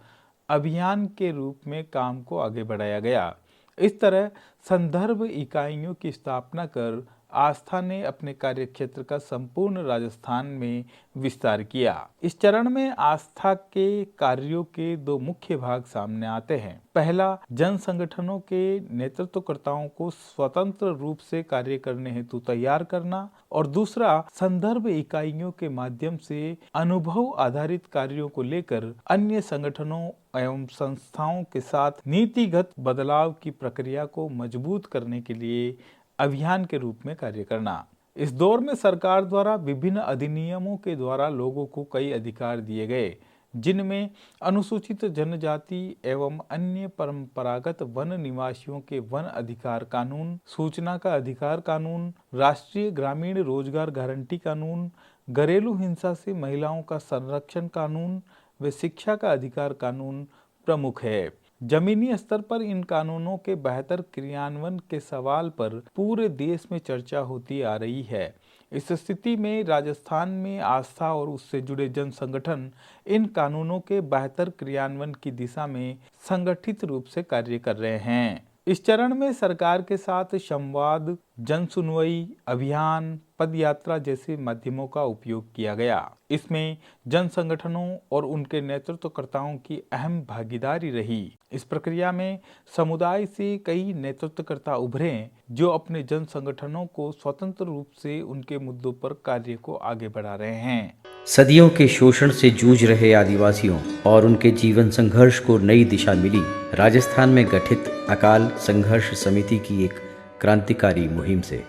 अभियान के रूप में काम को आगे बढ़ाया गया। इस तरह संदर्भ इकाइयों की स्थापना कर आस्था ने अपने कार्यक्षेत्र का संपूर्ण राजस्थान में विस्तार किया। इस चरण में आस्था के कार्यों के दो मुख्य भाग सामने आते हैं। पहला, जन संगठनों के नेतृत्वकर्ताओं को स्वतंत्र रूप से कार्य करने हेतु तैयार करना और दूसरा, संदर्भ इकाइयों के माध्यम से अनुभव आधारित कार्यों को लेकर अन्य संगठनों एवं संस्थाओं के साथ नीतिगत बदलाव की प्रक्रिया को मजबूत करने के लिए अभियान के रूप में कार्य करना। इस दौर में सरकार द्वारा विभिन्न अधिनियमों के द्वारा लोगों को कई अधिकार दिए गए, जिनमें अनुसूचित जनजाति एवं अन्य परंपरागत वन निवासियों के वन अधिकार कानून, सूचना का अधिकार कानून, राष्ट्रीय ग्रामीण रोजगार गारंटी कानून, घरेलू हिंसा से महिलाओं का संरक्षण कानून व शिक्षा का अधिकार कानून प्रमुख है। जमीनी स्तर पर इन कानूनों के बेहतर क्रियान्वयन के सवाल पर पूरे देश में चर्चा होती आ रही है। इस स्थिति में राजस्थान में आस्था और उससे जुड़े जन संगठन इन कानूनों के बेहतर क्रियान्वयन की दिशा में संगठित रूप से कार्य कर रहे हैं। इस चरण में सरकार के साथ संवाद, जन सुनवाई, अभियान, पदयात्रा जैसे माध्यमों का उपयोग किया गया। इसमें जन संगठनों और उनके नेतृत्वकर्ताओं की अहम भागीदारी रही। इस प्रक्रिया में समुदाय से कई नेतृत्वकर्ता उभरे जो अपने जन संगठनों को स्वतंत्र रूप से उनके मुद्दों पर कार्य को आगे बढ़ा रहे हैं। सदियों के शोषण से जूझ रहे आदिवासियों और उनके जीवन संघर्ष को नई दिशा मिली। राजस्थान में गठित अकाल संघर्ष समिति की एक क्रांतिकारी मुहिम से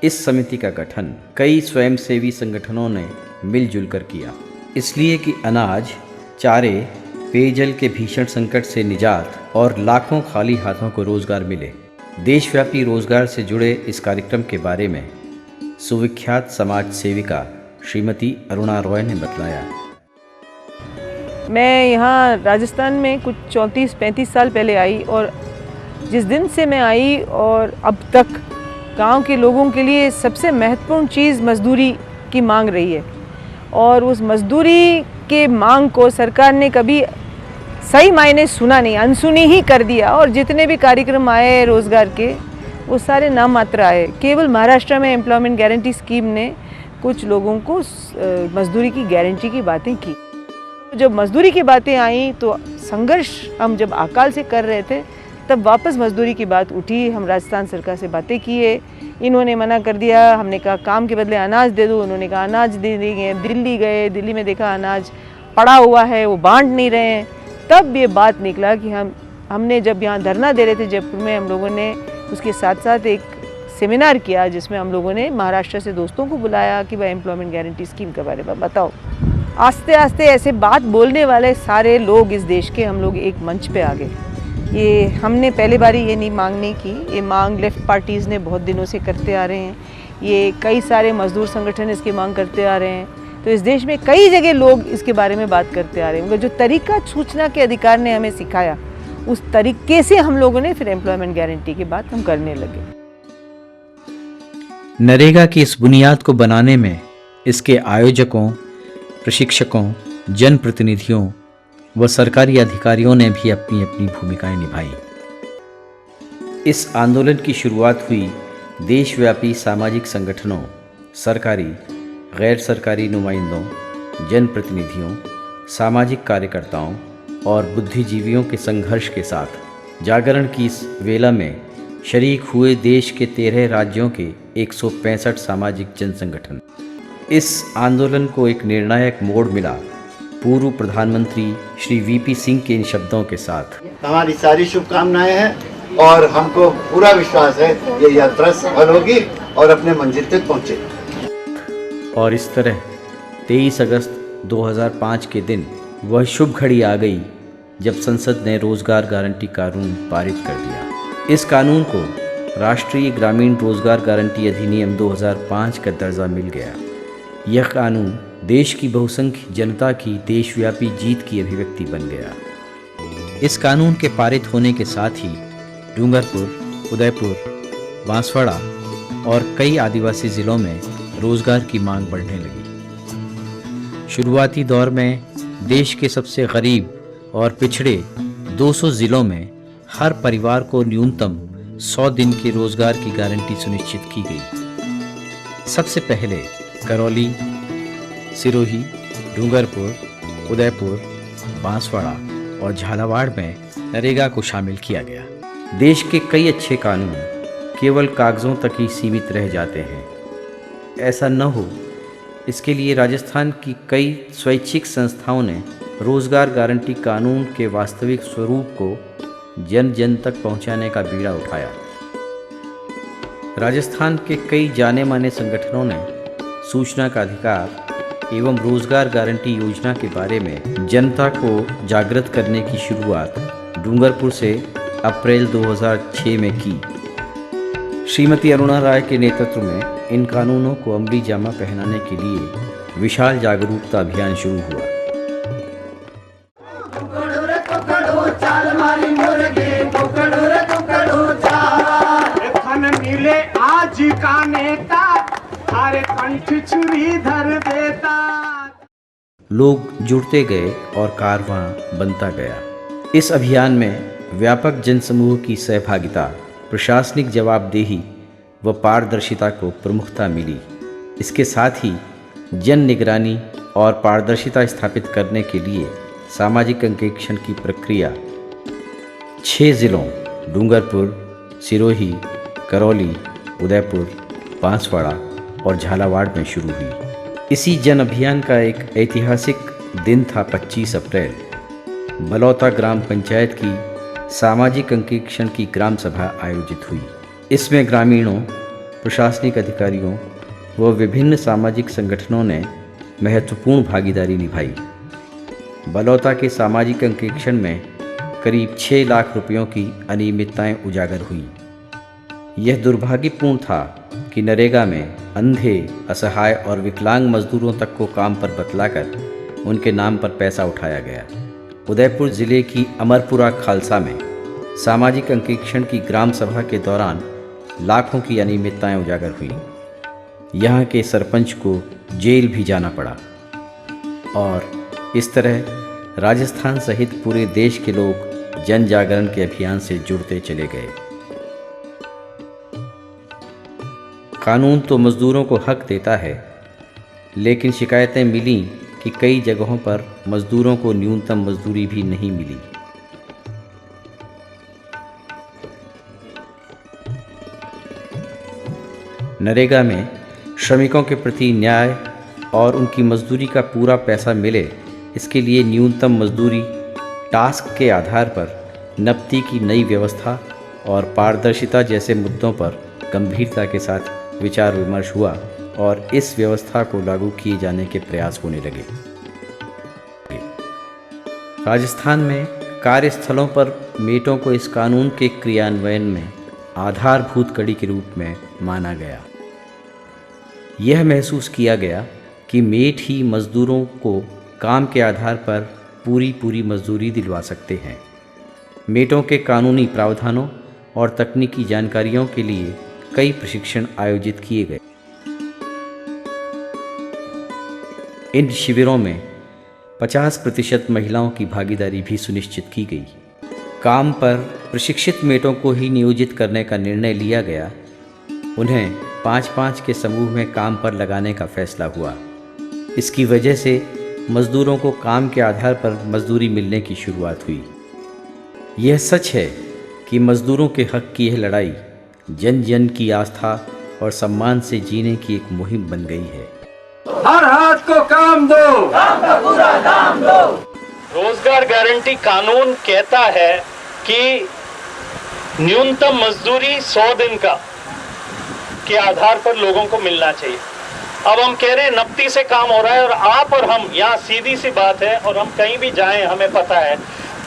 इस समिति का गठन कई स्वयंसेवी संगठनों ने मिलजुल कर किया, इसलिए कि अनाज, चारे, पेयजल के भीषण संकट से निजात और लाखों खाली हाथों को रोजगार मिले। देशव्यापी रोजगार से जुड़े इस कार्यक्रम के बारे में सुविख्यात समाज सेविका श्रीमती अरुणा रॉय ने बतलाया। मैं यहाँ राजस्थान में कुछ 34-35 साल पहले आई और जिस दिन से मैं आई और अब तक गांव के लोगों के लिए सबसे महत्वपूर्ण चीज़ मजदूरी की मांग रही है और उस मजदूरी के मांग को सरकार ने कभी सही मायने सुना नहीं, अनसुनी ही कर दिया। और जितने भी कार्यक्रम आए रोज़गार के वो सारे नाम मात्र आए। केवल महाराष्ट्र में एम्प्लॉयमेंट गारंटी स्कीम ने कुछ लोगों को मजदूरी की गारंटी की बातें की। जब मजदूरी की बातें आई तो संघर्ष हम जब अकाल से कर रहे थे तब वापस मजदूरी की बात उठी। हम राजस्थान सरकार से बातें किए, इन्होंने मना कर दिया। हमने कहा काम के बदले अनाज दे दो, उन्होंने कहा अनाज दे देंगे। दिल्ली गए, दिल्ली में देखा अनाज पड़ा हुआ है, वो बांट नहीं रहे हैं। तब ये बात निकला कि हमने जब यहाँ धरना दे रहे थे जयपुर में, हम लोगों ने उसके साथ साथ एक सेमिनार किया जिसमें हम लोगों ने महाराष्ट्र से दोस्तों को बुलाया कि भाई एम्प्लॉयमेंट गारंटी स्कीम के बारे में बताओ। आस्ते आस्ते ऐसे बात बोलने वाले सारे लोग इस देश के, हम लोग एक मंच पे आ गए। ये हमने पहली बारी ये नहीं मांग नहीं की, ये मांग लेफ्ट पार्टीज़ ने बहुत दिनों से करते आ रहे हैं। ये कई सारे मजदूर संगठन इसकी मांग करते आ रहे हैं। तो इस देश में कई जगह लोग इसके बारे में बात करते आ रहे हैं। जो तरीका सूचना के अधिकार ने हमें सिखाया, उस तरीके से हम लोगों ने फिर एम्प्लॉयमेंट गारंटी की बात हम करने लगे। नरेगा की इस बुनियाद को बनाने में इसके आयोजकों, प्रशिक्षकों, जनप्रतिनिधियों व सरकारी अधिकारियों ने भी अपनी अपनी भूमिकाएं निभाई। इस आंदोलन की शुरुआत हुई देशव्यापी सामाजिक संगठनों, सरकारी, गैर सरकारी नुमाइंदों, जनप्रतिनिधियों, सामाजिक कार्यकर्ताओं और बुद्धिजीवियों के संघर्ष के साथ। जागरण की इस वेला में शरीक हुए देश के 13 राज्यों के 165 सामाजिक जनसंगठन। इस आंदोलन को एक निर्णायक मोड़ मिला पूर्व प्रधानमंत्री श्री वीपी सिंह के इन शब्दों के साथ। हमारी सारी शुभकामनाएं हैं और हमको पूरा विश्वास है ये यात्रा सफल होगी और अपने मंजिल तक पहुंचेगी। और इस तरह 23 अगस्त 2005 के दिन वह शुभ घड़ी आ गई जब संसद ने रोजगार गारंटी कानून पारित कर दिया। इस कानून को राष्ट्रीय ग्रामीण रोजगार गारंटी अधिनियम 2005 का दर्जा मिल गया। यह कानून देश की बहुसंख्य जनता की देशव्यापी जीत की अभिव्यक्ति बन गया। इस कानून के पारित होने के साथ ही डूंगरपुर, उदयपुर, बांसवाड़ा और कई आदिवासी जिलों में रोजगार की मांग बढ़ने लगी। शुरुआती दौर में देश के सबसे गरीब और पिछड़े 200 जिलों में हर परिवार को न्यूनतम 100 दिन के रोजगार की गारंटी सुनिश्चित की गई। सबसे पहले करौली, सिरोही, डूंगरपुर, उदयपुर, बांसवाड़ा और झालावाड़ में नरेगा को शामिल किया गया। देश के कई अच्छे कानून केवल कागजों तक ही सीमित रह जाते हैं। ऐसा न हो, इसके लिए राजस्थान की कई स्वैच्छिक संस्थाओं ने रोजगार गारंटी कानून के वास्तविक स्वरूप को जन जन तक पहुंचाने का बीड़ा उठाया। राजस्थान के कई जाने माने संगठनों ने सूचना का अधिकार एवं रोजगार गारंटी योजना के बारे में जनता को जागृत करने की शुरुआत डूंगरपुर से अप्रैल 2006 में की। श्रीमती अरुणा राय के नेतृत्व में इन कानूनों को अमली जामा पहनाने के लिए विशाल जागरूकता अभियान शुरू हुआ। आज का नेता हरे कंठ छुरी धर देता। लोग जुड़ते गए और कारवां बनता गया। इस अभियान में व्यापक जनसमूह की सहभागिता, प्रशासनिक जवाबदेही व पारदर्शिता को प्रमुखता मिली। इसके साथ ही जन निगरानी और पारदर्शिता स्थापित करने के लिए सामाजिक अंकेक्षण की प्रक्रिया 6 जिलों डूंगरपुर, सिरोही, करौली, उदयपुर, बांसवाड़ा और झालावाड़ में शुरू हुई। इसी जन अभियान का एक ऐतिहासिक दिन था 25 अप्रैल। बलौता ग्राम पंचायत की सामाजिक अंकेक्षण की ग्राम सभा आयोजित हुई। इसमें ग्रामीणों, प्रशासनिक अधिकारियों व विभिन्न सामाजिक संगठनों ने महत्वपूर्ण भागीदारी निभाई। बलौता के सामाजिक अंकेक्षण में करीब 6 लाख रुपयों की अनियमितताएं उजागर हुई। यह दुर्भाग्यपूर्ण था कि नरेगा में अंधे, असहाय और विकलांग मजदूरों तक को काम पर बतलाकर उनके नाम पर पैसा उठाया गया। उदयपुर जिले की अमरपुरा खालसा में सामाजिक अंकेक्षण की ग्राम सभा के दौरान लाखों की अनियमितताएं उजागर हुई। यहाँ के सरपंच को जेल भी जाना पड़ा और इस तरह राजस्थान सहित पूरे देश के लोग जन जागरण के अभियान से जुड़ते चले गए। कानून तो मजदूरों को हक देता है, लेकिन शिकायतें मिलीं कि कई जगहों पर मजदूरों को न्यूनतम मजदूरी भी नहीं मिली। नरेगा में श्रमिकों के प्रति न्याय और उनकी मजदूरी का पूरा पैसा मिले, इसके लिए न्यूनतम मजदूरी टास्क के आधार पर नपती की नई व्यवस्था और पारदर्शिता जैसे मुद्दों पर गंभीरता के साथ विचार विमर्श हुआ और इस व्यवस्था को लागू किए जाने के प्रयास होने लगे। राजस्थान में कार्यस्थलों पर मेटों को इस कानून के क्रियान्वयन में आधारभूत कड़ी के रूप में माना गया। यह महसूस किया गया कि मेट ही मजदूरों को काम के आधार पर पूरी मजदूरी दिलवा सकते हैं। मेटों के कानूनी प्रावधानों और तकनीकी जानकारियों के लिए कई प्रशिक्षण आयोजित किए गए। इन शिविरों में 50% महिलाओं की भागीदारी भी सुनिश्चित की गई। काम पर प्रशिक्षित मेटों को ही नियोजित करने का निर्णय लिया गया। उन्हें 5-5 के समूह में काम पर लगाने का फैसला हुआ। इसकी वजह से मजदूरों को काम के आधार पर मजदूरी मिलने की शुरुआत हुई। यह सच है कि मजदूरों के हक की यह लड़ाई जन जन की आस्था और सम्मान से जीने की एक मुहिम बन गई है। हर हाथ को काम दो, काम का पूरा दाम दो। रोजगार गारंटी कानून कहता है कि न्यूनतम मजदूरी 100 दिन का के आधार पर लोगों को मिलना चाहिए। अब हम कह रहे हैं नपती से काम हो रहा है और आप और हम, यहाँ सीधी सी बात है, और हम कहीं भी जाएं हमें पता है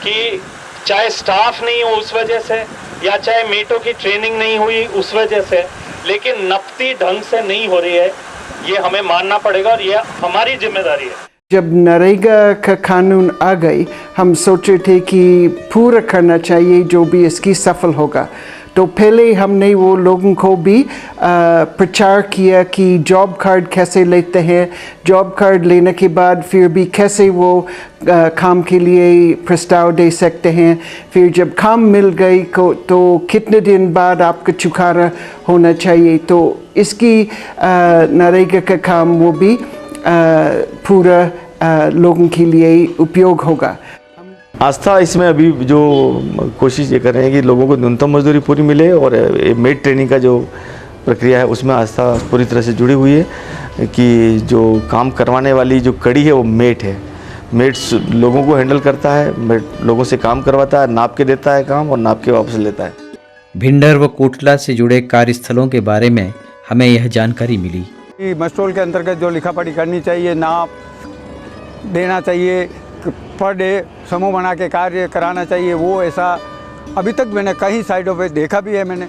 कि चाहे स्टाफ नहीं हो उस वजह से या चाहे मेटों की ट्रेनिंग नहीं हुई उस वजह से, लेकिन नपती ढंग से नहीं हो रही है, ये हमें मानना पड़ेगा और ये हमारी जिम्मेदारी है। जब नरेगा का कानून आ गई, हम सोचे थे कि पूरा करना चाहिए जो भी इसकी सफल होगा। तो पहले हमने वो लोगों को भी प्रचार किया कि जॉब कार्ड कैसे लेते हैं, जॉब कार्ड लेने के बाद फिर भी कैसे वो काम के लिए प्रस्ताव दे सकते हैं, फिर जब काम मिल गई को तो कितने दिन बाद आपका चुकाना होना चाहिए। तो इसकी नरेगा का काम वो भी पूरा लोगों के लिए उपयोग होगा। आस्था इसमें अभी जो कोशिश ये कर रहे हैं कि लोगों को न्यूनतम मजदूरी पूरी मिले, और मेट ट्रेनिंग का जो प्रक्रिया है उसमें आस्था पूरी तरह से जुड़ी हुई है कि जो काम करवाने वाली जो कड़ी है वो मेट है। मेट लोगों को हैंडल करता है, मेट लोगों से काम करवाता है, नाप के देता है काम और नाप के वापस लेता है। भिंडर व कोटला से जुड़े कार्यस्थलों के बारे में हमें यह जानकारी मिली। मस्टोल के अंतर्गत जो लिखा पढ़ी करनी चाहिए, नाप देना चाहिए, पर डे समूह बना के कार्य कराना चाहिए, वो ऐसा अभी तक मैंने कई साइडों पे देखा भी है। मैंने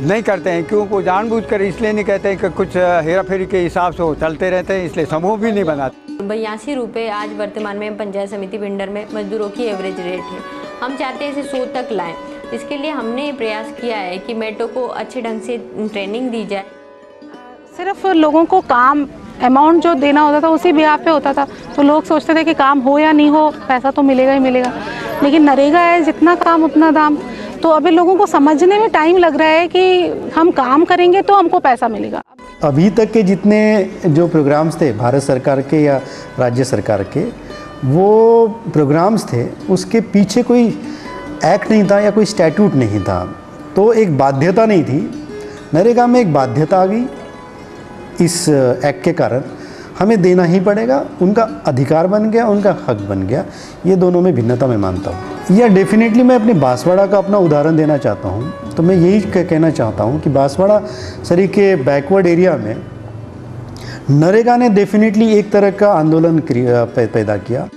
नहीं करते हैं, क्योंकि जानबूझकर इसलिए नहीं कहते हैं कि कुछ हेरा फेरी के हिसाब से वो चलते रहते हैं, इसलिए समूह भी नहीं बनाते। 82 रुपये आज वर्तमान में पंचायत समिति भिंडर में मजदूरों की एवरेज रेट है। हम चाहते हैं इसे 100 तक लाएं। इसके लिए हमने प्रयास किया है कि मेटों को अच्छे ढंग से ट्रेनिंग दी जाए। सिर्फ लोगों को काम अमाउंट जो देना होता था उसी बिहाफ पे होता था, तो लोग सोचते थे कि काम हो या नहीं हो पैसा तो मिलेगा ही मिलेगा। लेकिन नरेगा है, जितना काम उतना दाम। तो अभी लोगों को समझने में टाइम लग रहा है कि हम काम करेंगे तो हमको पैसा मिलेगा। अभी तक के जितने जो प्रोग्राम्स थे भारत सरकार के या राज्य सरकार के, वो प्रोग्राम्स थे उसके पीछे कोई एक्ट नहीं था या कोई स्टैट्यूट नहीं था, तो एक बाध्यता नहीं थी। नरेगा में एक बाध्यता आ गई, इस एक्ट के कारण हमें देना ही पड़ेगा, उनका अधिकार बन गया, उनका हक बन गया। ये दोनों में भिन्नता मैं मानता हूँ। या डेफिनेटली मैं अपने बांसवाड़ा का अपना उदाहरण देना चाहता हूँ। तो मैं यही कहना चाहता हूँ कि बांसवाड़ा सरी के बैकवर्ड एरिया में नरेगा ने डेफिनेटली एक तरह का आंदोलन पैदा किया।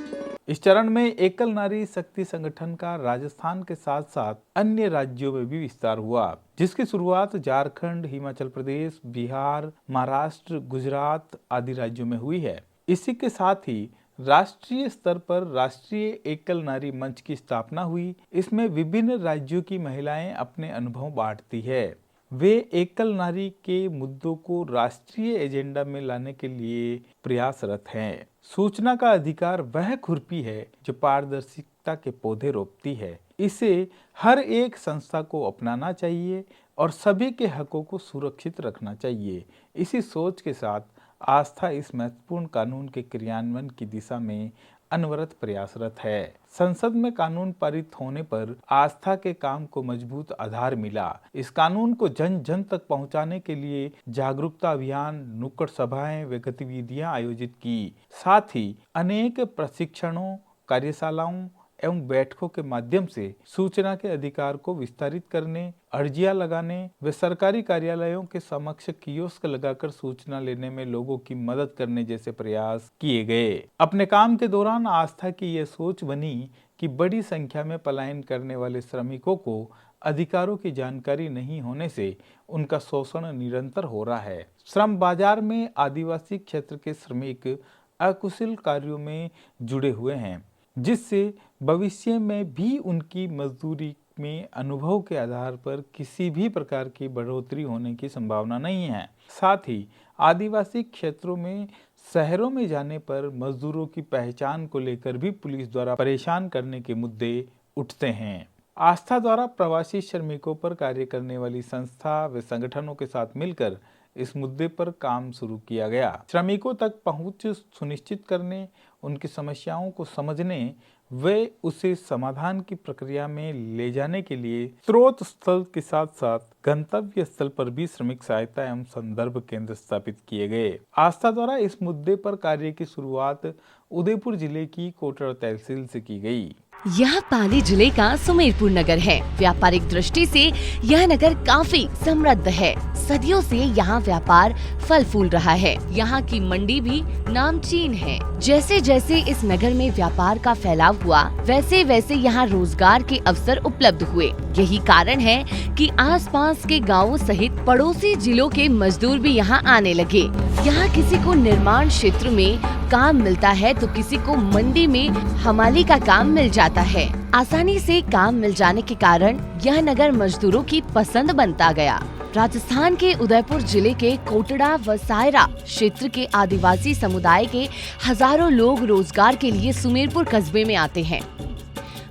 इस चरण में एकल नारी शक्ति संगठन का राजस्थान के साथ साथ अन्य राज्यों में भी विस्तार हुआ, जिसकी शुरुआत झारखंड, हिमाचल प्रदेश, बिहार, महाराष्ट्र, गुजरात आदि राज्यों में हुई है। इसी के साथ ही राष्ट्रीय स्तर पर राष्ट्रीय एकल नारी मंच की स्थापना हुई। इसमें विभिन्न राज्यों की महिलाएं अपने अनुभव बांटती है। वे एकल नारी के मुद्दों को राष्ट्रीय एजेंडा में लाने के लिए प्रयासरत हैं। सूचना का अधिकार वह खुरपी है जो पारदर्शिता के पौधे रोपती है। इसे हर एक संस्था को अपनाना चाहिए और सभी के हकों को सुरक्षित रखना चाहिए। इसी सोच के साथ आस्था इस महत्वपूर्ण कानून के क्रियान्वयन की दिशा में अनवरत प्रयासरत है। संसद में कानून पारित होने पर आस्था के काम को मजबूत आधार मिला। इस कानून को जन जन तक पहुंचाने के लिए जागरूकता अभियान, नुक्कड़ सभाएं व गतिविधियां आयोजित की। साथ ही अनेक प्रशिक्षणों, कार्यशालाओं एवं बैठकों के माध्यम से सूचना के अधिकार को विस्तारित करने, अर्जियां लगाने व सरकारी कार्यालयों के समक्ष कियोस्क लगाकर सूचना लेने में लोगों की मदद करने जैसे प्रयास किए गए। अपने काम के दौरान आस्था की यह सोच बनी कि बड़ी संख्या में पलायन करने वाले श्रमिकों को अधिकारों की जानकारी नहीं होने से उनका शोषण निरंतर हो रहा है। श्रम बाजार में आदिवासी क्षेत्र के श्रमिक अकुशल कार्यों में जुड़े हुए हैं, जिससे भविष्य में भी उनकी मजदूरी में अनुभव के आधार पर किसी भी प्रकार की बढ़ोतरी होने की संभावना नहीं है। साथ ही आदिवासी क्षेत्रों में शहरों में जाने पर मजदूरों की पहचान को लेकर भी पुलिस द्वारा परेशान करने के मुद्दे उठते हैं। आस्था द्वारा प्रवासी श्रमिकों पर कार्य करने वाली संस्था व संगठनों के साथ मिलकर इस मुद्दे पर काम शुरू किया गया। श्रमिकों तक पहुंच सुनिश्चित करने, उनकी समस्याओं को समझने व उसे समाधान की प्रक्रिया में ले जाने के लिए स्रोत स्थल के साथ साथ गंतव्य स्थल पर भी श्रमिक सहायता एवं संदर्भ केंद्र स्थापित किए गए। आस्था द्वारा इस मुद्दे पर कार्य की शुरुआत उदयपुर जिले की कोटड़ा तहसील से की गई। यह पाली जिले का सुमेरपुर नगर है। व्यापारिक दृष्टि से यह नगर काफी समृद्ध है। सदियों से यहाँ व्यापार फल फूल रहा है। यहाँ की मंडी भी नामचीन है। जैसे जैसे इस नगर में व्यापार का फैलाव हुआ, वैसे वैसे यहाँ रोजगार के अवसर उपलब्ध हुए। यही कारण है कि आसपास के गांवों सहित पड़ोसी जिलों के मजदूर भी यहाँ आने लगे। यहाँ किसी को निर्माण क्षेत्र में काम मिलता है तो किसी को मंडी में हमाली का काम मिल जाता है। आसानी से काम मिल जाने के कारण यह नगर मजदूरों की पसंद बनता गया। राजस्थान के उदयपुर जिले के कोटड़ा व सायरा क्षेत्र के आदिवासी समुदाय के हजारों लोग रोजगार के लिए सुमेरपुर कस्बे में आते हैं।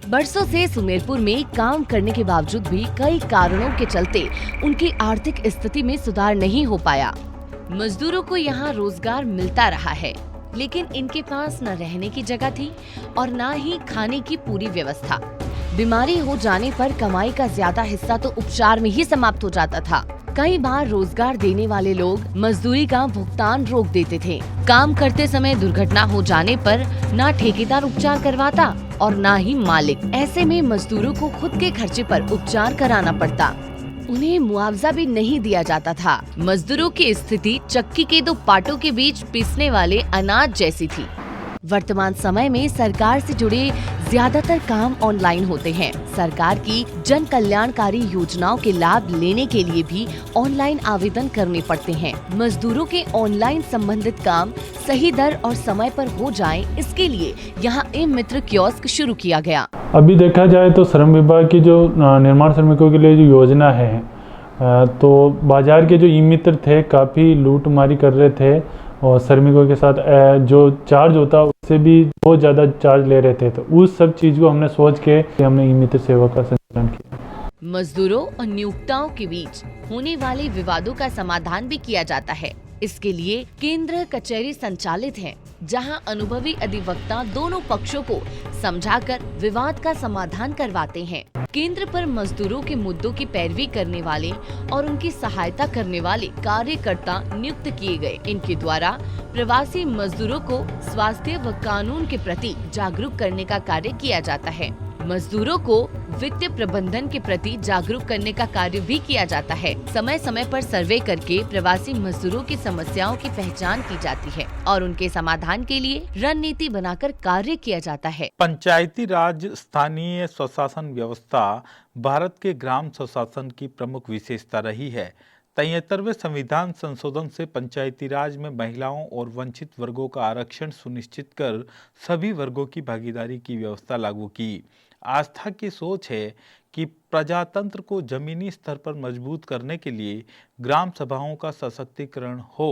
बरसों से सुमेरपुर में काम करने के बावजूद भी कई कारणों के चलते उनकी आर्थिक स्थिति में सुधार नहीं हो पाया। मजदूरों को यहाँ रोजगार मिलता रहा है, लेकिन इनके पास न रहने की जगह थी और न ही खाने की पूरी व्यवस्था। बीमारी हो जाने पर कमाई का ज्यादा हिस्सा तो उपचार में ही समाप्त हो जाता था। कई बार रोजगार देने वाले लोग मजदूरी का भुगतान रोक देते थे। काम करते समय दुर्घटना हो जाने पर न ठेकेदार उपचार करवाता और न ही मालिक। ऐसे में मजदूरों को खुद के खर्चे पर उपचार कराना पड़ता। उन्हें मुआवजा भी नहीं दिया जाता था। मजदूरों की स्थिति चक्की के दो पाटों के बीच पीसने वाले अनाज जैसी थी। वर्तमान समय में सरकार से जुड़े ज्यादातर काम ऑनलाइन होते हैं। सरकार की जन कल्याणकारी योजनाओं के लाभ लेने के लिए भी ऑनलाइन आवेदन करने पड़ते हैं। मजदूरों के ऑनलाइन संबंधित काम सही दर और समय पर हो जाए, इसके लिए यहाँ ई-मित्र कियोस्क शुरू किया गया। अभी देखा जाए तो श्रम विभाग की जो निर्माण श्रमिकों के लिए जो योजना है, तो बाजार के जो ई-मित्र थे काफ़ी लूटमारी कर रहे थे और श्रमिकों के साथ जो चार्ज होता उससे भी बहुत ज़्यादा चार्ज ले रहे थे। तो उस सब चीज़ को हमने सोच के हमने ई-मित्र सेवा का संचालन किया। मजदूरों और नियोक्ताओं के बीच होने वाले विवादों का समाधान भी किया जाता है। इसके लिए केंद्र कचहरी संचालित है, जहां अनुभवी अधिवक्ता दोनों पक्षों को समझाकर विवाद का समाधान करवाते हैं। केंद्र पर मजदूरों के मुद्दों की पैरवी करने वाले और उनकी सहायता करने वाले कार्यकर्ता नियुक्त किए गए। इनके द्वारा प्रवासी मजदूरों को स्वास्थ्य व कानून के प्रति जागरूक करने का कार्य किया जाता है। मजदूरों को वित्तीय प्रबंधन के प्रति जागरूक करने का कार्य भी किया जाता है। समय समय पर सर्वे करके प्रवासी मजदूरों की समस्याओं की पहचान की जाती है और उनके समाधान के लिए रणनीति बनाकर कार्य किया जाता है। पंचायती राज स्थानीय स्वशासन व्यवस्था भारत के ग्राम स्वशासन की प्रमुख विशेषता रही है। 73वें संविधान संशोधन से पंचायती राज में महिलाओं और वंचित वर्गों का आरक्षण सुनिश्चित कर सभी वर्गों की भागीदारी की व्यवस्था लागू की। आस्था की सोच है कि प्रजातंत्र को जमीनी स्तर पर मजबूत करने के लिए ग्राम सभाओं का सशक्तिकरण हो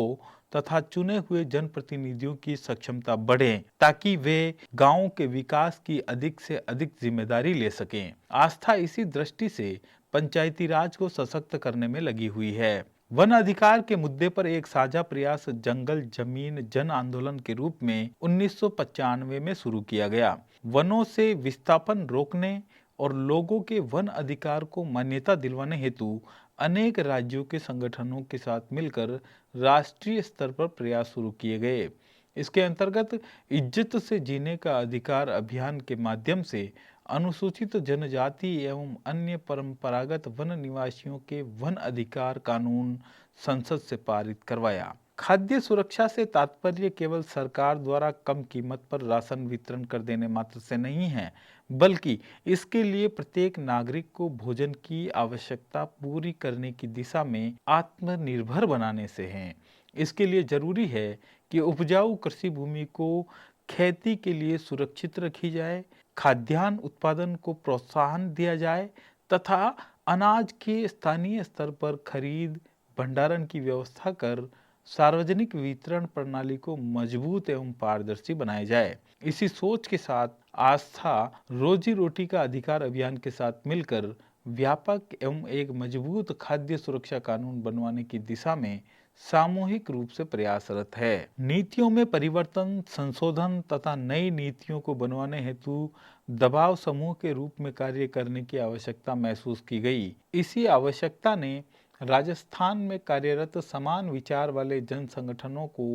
तथा चुने हुए जनप्रतिनिधियों की सक्षमता बढ़े ताकि वे गांवों के विकास की अधिक से अधिक जिम्मेदारी ले सकें। आस्था इसी दृष्टि से पंचायती राज को सशक्त करने में लगी हुई है। वन अधिकार के मुद्दे पर एक साझा प्रयास जंगल जमीन जन आंदोलन के रूप में 1995 में शुरू किया गया। वनों से विस्थापन रोकने और लोगों के वन अधिकार को मान्यता दिलवाने हेतु अनेक राज्यों के संगठनों के साथ मिलकर राष्ट्रीय स्तर पर प्रयास शुरू किए गए। इसके अंतर्गत इज्जत से जीने का अधिकार अभियान के माध्यम से अनुसूचित जनजाति एवं अन्य परंपरागत वन निवासियों के वन अधिकार कानून संसद से पारित करवाया। खाद्य सुरक्षा से तात्पर्य केवल सरकार द्वारा कम कीमत पर राशन वितरण कर देने मात्र से नहीं है, बल्कि इसके लिए प्रत्येक नागरिक को भोजन की आवश्यकता पूरी करने की दिशा में आत्मनिर्भर बनाने से है। इसके लिए जरूरी है कि उपजाऊ कृषि भूमि को खेती के लिए सुरक्षित रखी जाए, खाद्यान्न उत्पादन को प्रोत्साहन दिया जाए तथा अनाज के स्थानीय स्तर पर खरीद भंडारण की व्यवस्था कर सार्वजनिक वितरण प्रणाली को मजबूत एवं पारदर्शी बनाया जाए। इसी सोच के साथ आस्था रोजी रोटी का अधिकार अभियान के साथ मिलकर व्यापक एवं एक मजबूत खाद्य सुरक्षा कानून बनवाने की दिशा में सामूहिक रूप से प्रयासरत है। नीतियों में परिवर्तन, संशोधन तथा नई नीतियों को बनवाने हेतु दबाव समूह के रूप में कार्य करने की आवश्यकता महसूस की गई। इसी आवश्यकता ने राजस्थान में कार्यरत समान विचार वाले जन संगठनों को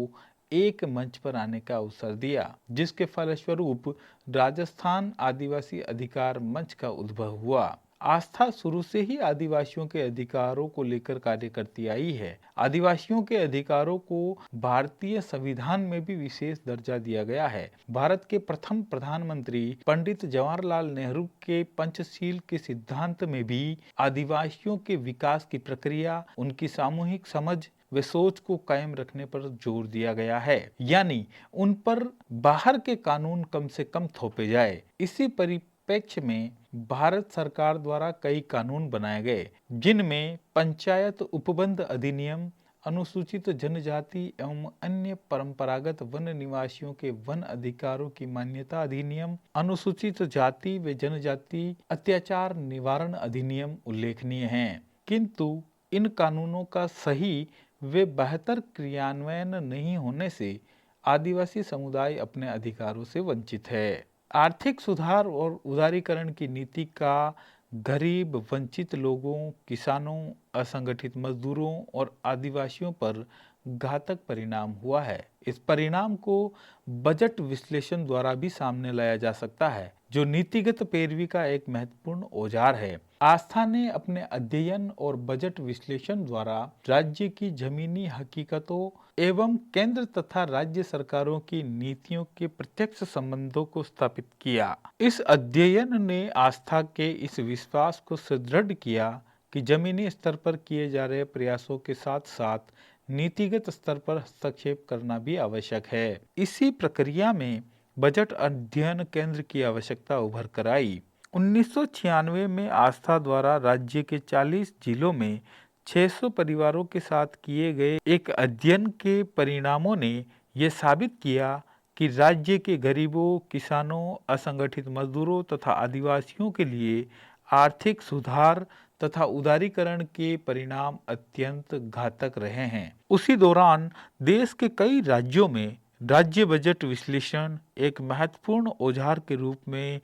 एक मंच पर आने का अवसर दिया, जिसके फलस्वरूप राजस्थान आदिवासी अधिकार मंच का उद्भव हुआ। आस्था शुरू से ही आदिवासियों के अधिकारों को लेकर कार्य करती आई है। आदिवासियों के अधिकारों को भारतीय संविधान में भी विशेष दर्जा दिया गया है। भारत के प्रथम प्रधानमंत्री पंडित जवाहरलाल नेहरू के पंचशील के सिद्धांत में भी आदिवासियों के विकास की प्रक्रिया, उनकी सामूहिक समझ वे सोच को कायम रखने पर जोर दिया गया है, यानी उन पर बाहर के कानून कम से कम थोपे जाए। इसी परिप्रेक्ष्य में भारत सरकार द्वारा कई कानून बनाए गए, जिनमें पंचायत उपबंध अधिनियम, अनुसूचित जनजाति एवं अन्य परंपरागत वन निवासियों के वन अधिकारों की मान्यता अधिनियम, अनुसूचित जाति व जनजाति अत्याचार निवारण अधिनियम उल्लेखनीय हैं। किंतु इन कानूनों का सही वे बेहतर क्रियान्वयन नहीं होने से आदिवासी समुदाय अपने अधिकारों से वंचित है। आर्थिक सुधार और उदारीकरण की नीति का गरीब, वंचित लोगों, किसानों, असंगठित मजदूरों और आदिवासियों पर घातक परिणाम हुआ है। इस परिणाम को बजट विश्लेषण द्वारा भी सामने लाया जा सकता है, जो नीतिगत पैरवी का एक महत्वपूर्ण औजार है। आस्था ने अपने अध्ययन और बजट विश्लेषण द्वारा राज्य की जमीनी हकीकतों एवं केंद्र तथा राज्य सरकारों की नीतियों के प्रत्यक्ष संबंधों को स्थापित किया। इस अध्ययन ने आस्था के इस विश्वास को सुदृढ़ किया कि जमीनी स्तर पर किए जा रहे प्रयासों के साथ साथ नीतिगत स्तर पर हस्तक्षेप करना भी आवश्यक है। इसी प्रक्रिया में बजट अध्ययन केंद्र की आवश्यकता उभर कर आई। 1996 में आस्था द्वारा राज्य के 40 जिलों में 600 परिवारों के साथ किए गए एक अध्ययन के परिणामों ने यह साबित किया कि राज्य के गरीबों, किसानों, असंगठित मजदूरों तथा आदिवासियों के लिए आर्थिक सुधार तथा उदारीकरण के परिणाम अत्यंत घातक रहे हैं। उसी दौरान देश के कई राज्यों में राज्य बजट विश्लेषण एक महत्वपूर्ण औजार के रूप में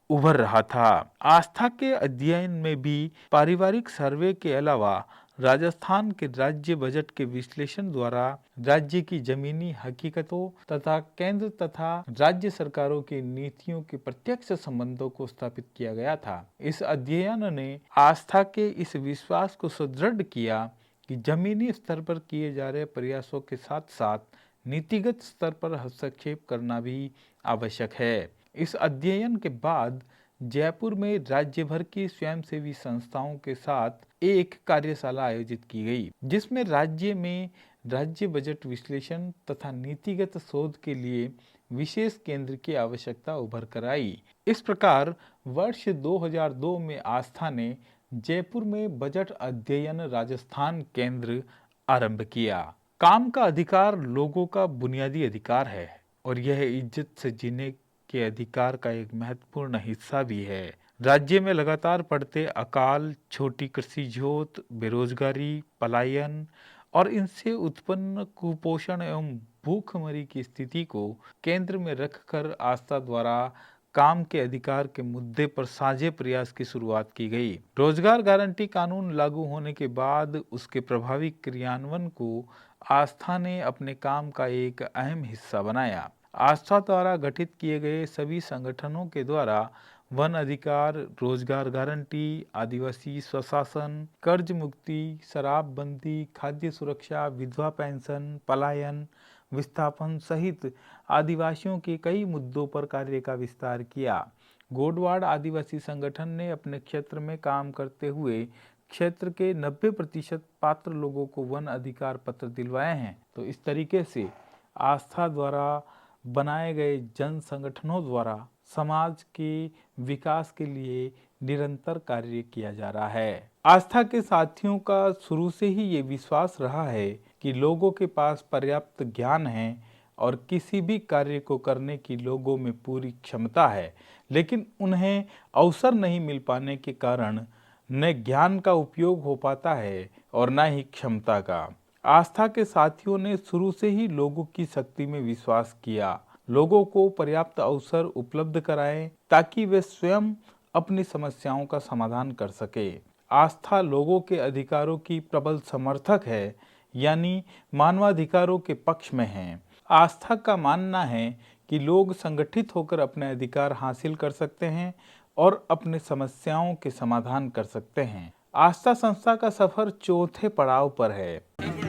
उभर रहा था। आस्था के अध्ययन में भी पारिवारिक सर्वे के अलावा राजस्थान के राज्य बजट के विश्लेषण द्वारा राज्य की जमीनी हकीकतों तथा केंद्र तथा राज्य सरकारों की नीतियों के प्रत्यक्ष संबंधों को स्थापित किया गया था। इस अध्ययन ने आस्था के इस विश्वास को सुदृढ़ किया कि जमीनी स्तर पर किए जा रहे प्रयासों के साथ साथ नीतिगत स्तर पर हस्तक्षेप करना भी आवश्यक है। इस अध्ययन के बाद जयपुर में राज्य भर की स्वयंसेवी संस्थाओं के साथ एक कार्यशाला आयोजित की गई, जिसमें राज्य में राज्य बजट विश्लेषण तथा नीतिगत शोध के लिए विशेष केंद्र की आवश्यकता उभर कर आई। इस प्रकार वर्ष 2002 में आस्था ने जयपुर में बजट अध्ययन राजस्थान केंद्र आरंभ किया। काम का अधिकार लोगों का बुनियादी अधिकार है और यह इज्जत से जीने के अधिकार का एक महत्वपूर्ण हिस्सा भी है। राज्य में लगातार बढ़ते अकाल, छोटी कृषि जोत, बेरोजगारी, पलायन और इनसे उत्पन्न कुपोषण एवं भूखमरी की स्थिति को केंद्र में रखकर आस्था द्वारा काम के अधिकार के मुद्दे पर साझे प्रयास की शुरुआत की गई। रोजगार गारंटी कानून लागू होने के बाद उसके प्रभावी क्रियान्वयन को आस्था ने अपने काम का एक अहम हिस्सा बनाया। आस्था द्वारा गठित किए गए सभी संगठनों के द्वारा वन अधिकार, रोजगार गारंटी, आदिवासी स्वशासन, कर्ज मुक्ति, शराबबंदी, खाद्य सुरक्षा, विधवा पेंशन, पलायन, विस्थापन सहित आदिवासियों के कई मुद्दों पर कार्य का विस्तार किया। गोडवाड़ आदिवासी संगठन ने अपने क्षेत्र में काम करते हुए क्षेत्र के 90% पात्र लोगों को वन अधिकार पत्र दिलवाए हैं। तो इस तरीके से आस्था द्वारा बनाए गए जन संगठनों द्वारा समाज के विकास के लिए निरंतर कार्य किया जा रहा है। आस्था के साथियों का शुरू से ही ये विश्वास रहा है कि लोगों के पास पर्याप्त ज्ञान है और किसी भी कार्य को करने की लोगों में पूरी क्षमता है, लेकिन उन्हें अवसर नहीं मिल पाने के कारण न ज्ञान का उपयोग हो पाता है और न ही क्षमता का। आस्था के साथियों ने शुरू से ही लोगों की शक्ति में विश्वास किया, लोगों को पर्याप्त अवसर उपलब्ध कराएं ताकि वे स्वयं अपनी समस्याओं का समाधान कर सके। आस्था लोगों के अधिकारों की प्रबल समर्थक है, यानी मानवाधिकारों के पक्ष में है। आस्था का मानना है कि लोग संगठित होकर अपने अधिकार हासिल कर सकते हैं और अपने समस्याओं के समाधान कर सकते हैं। आस्था संस्था का सफर चौथे पड़ाव पर है।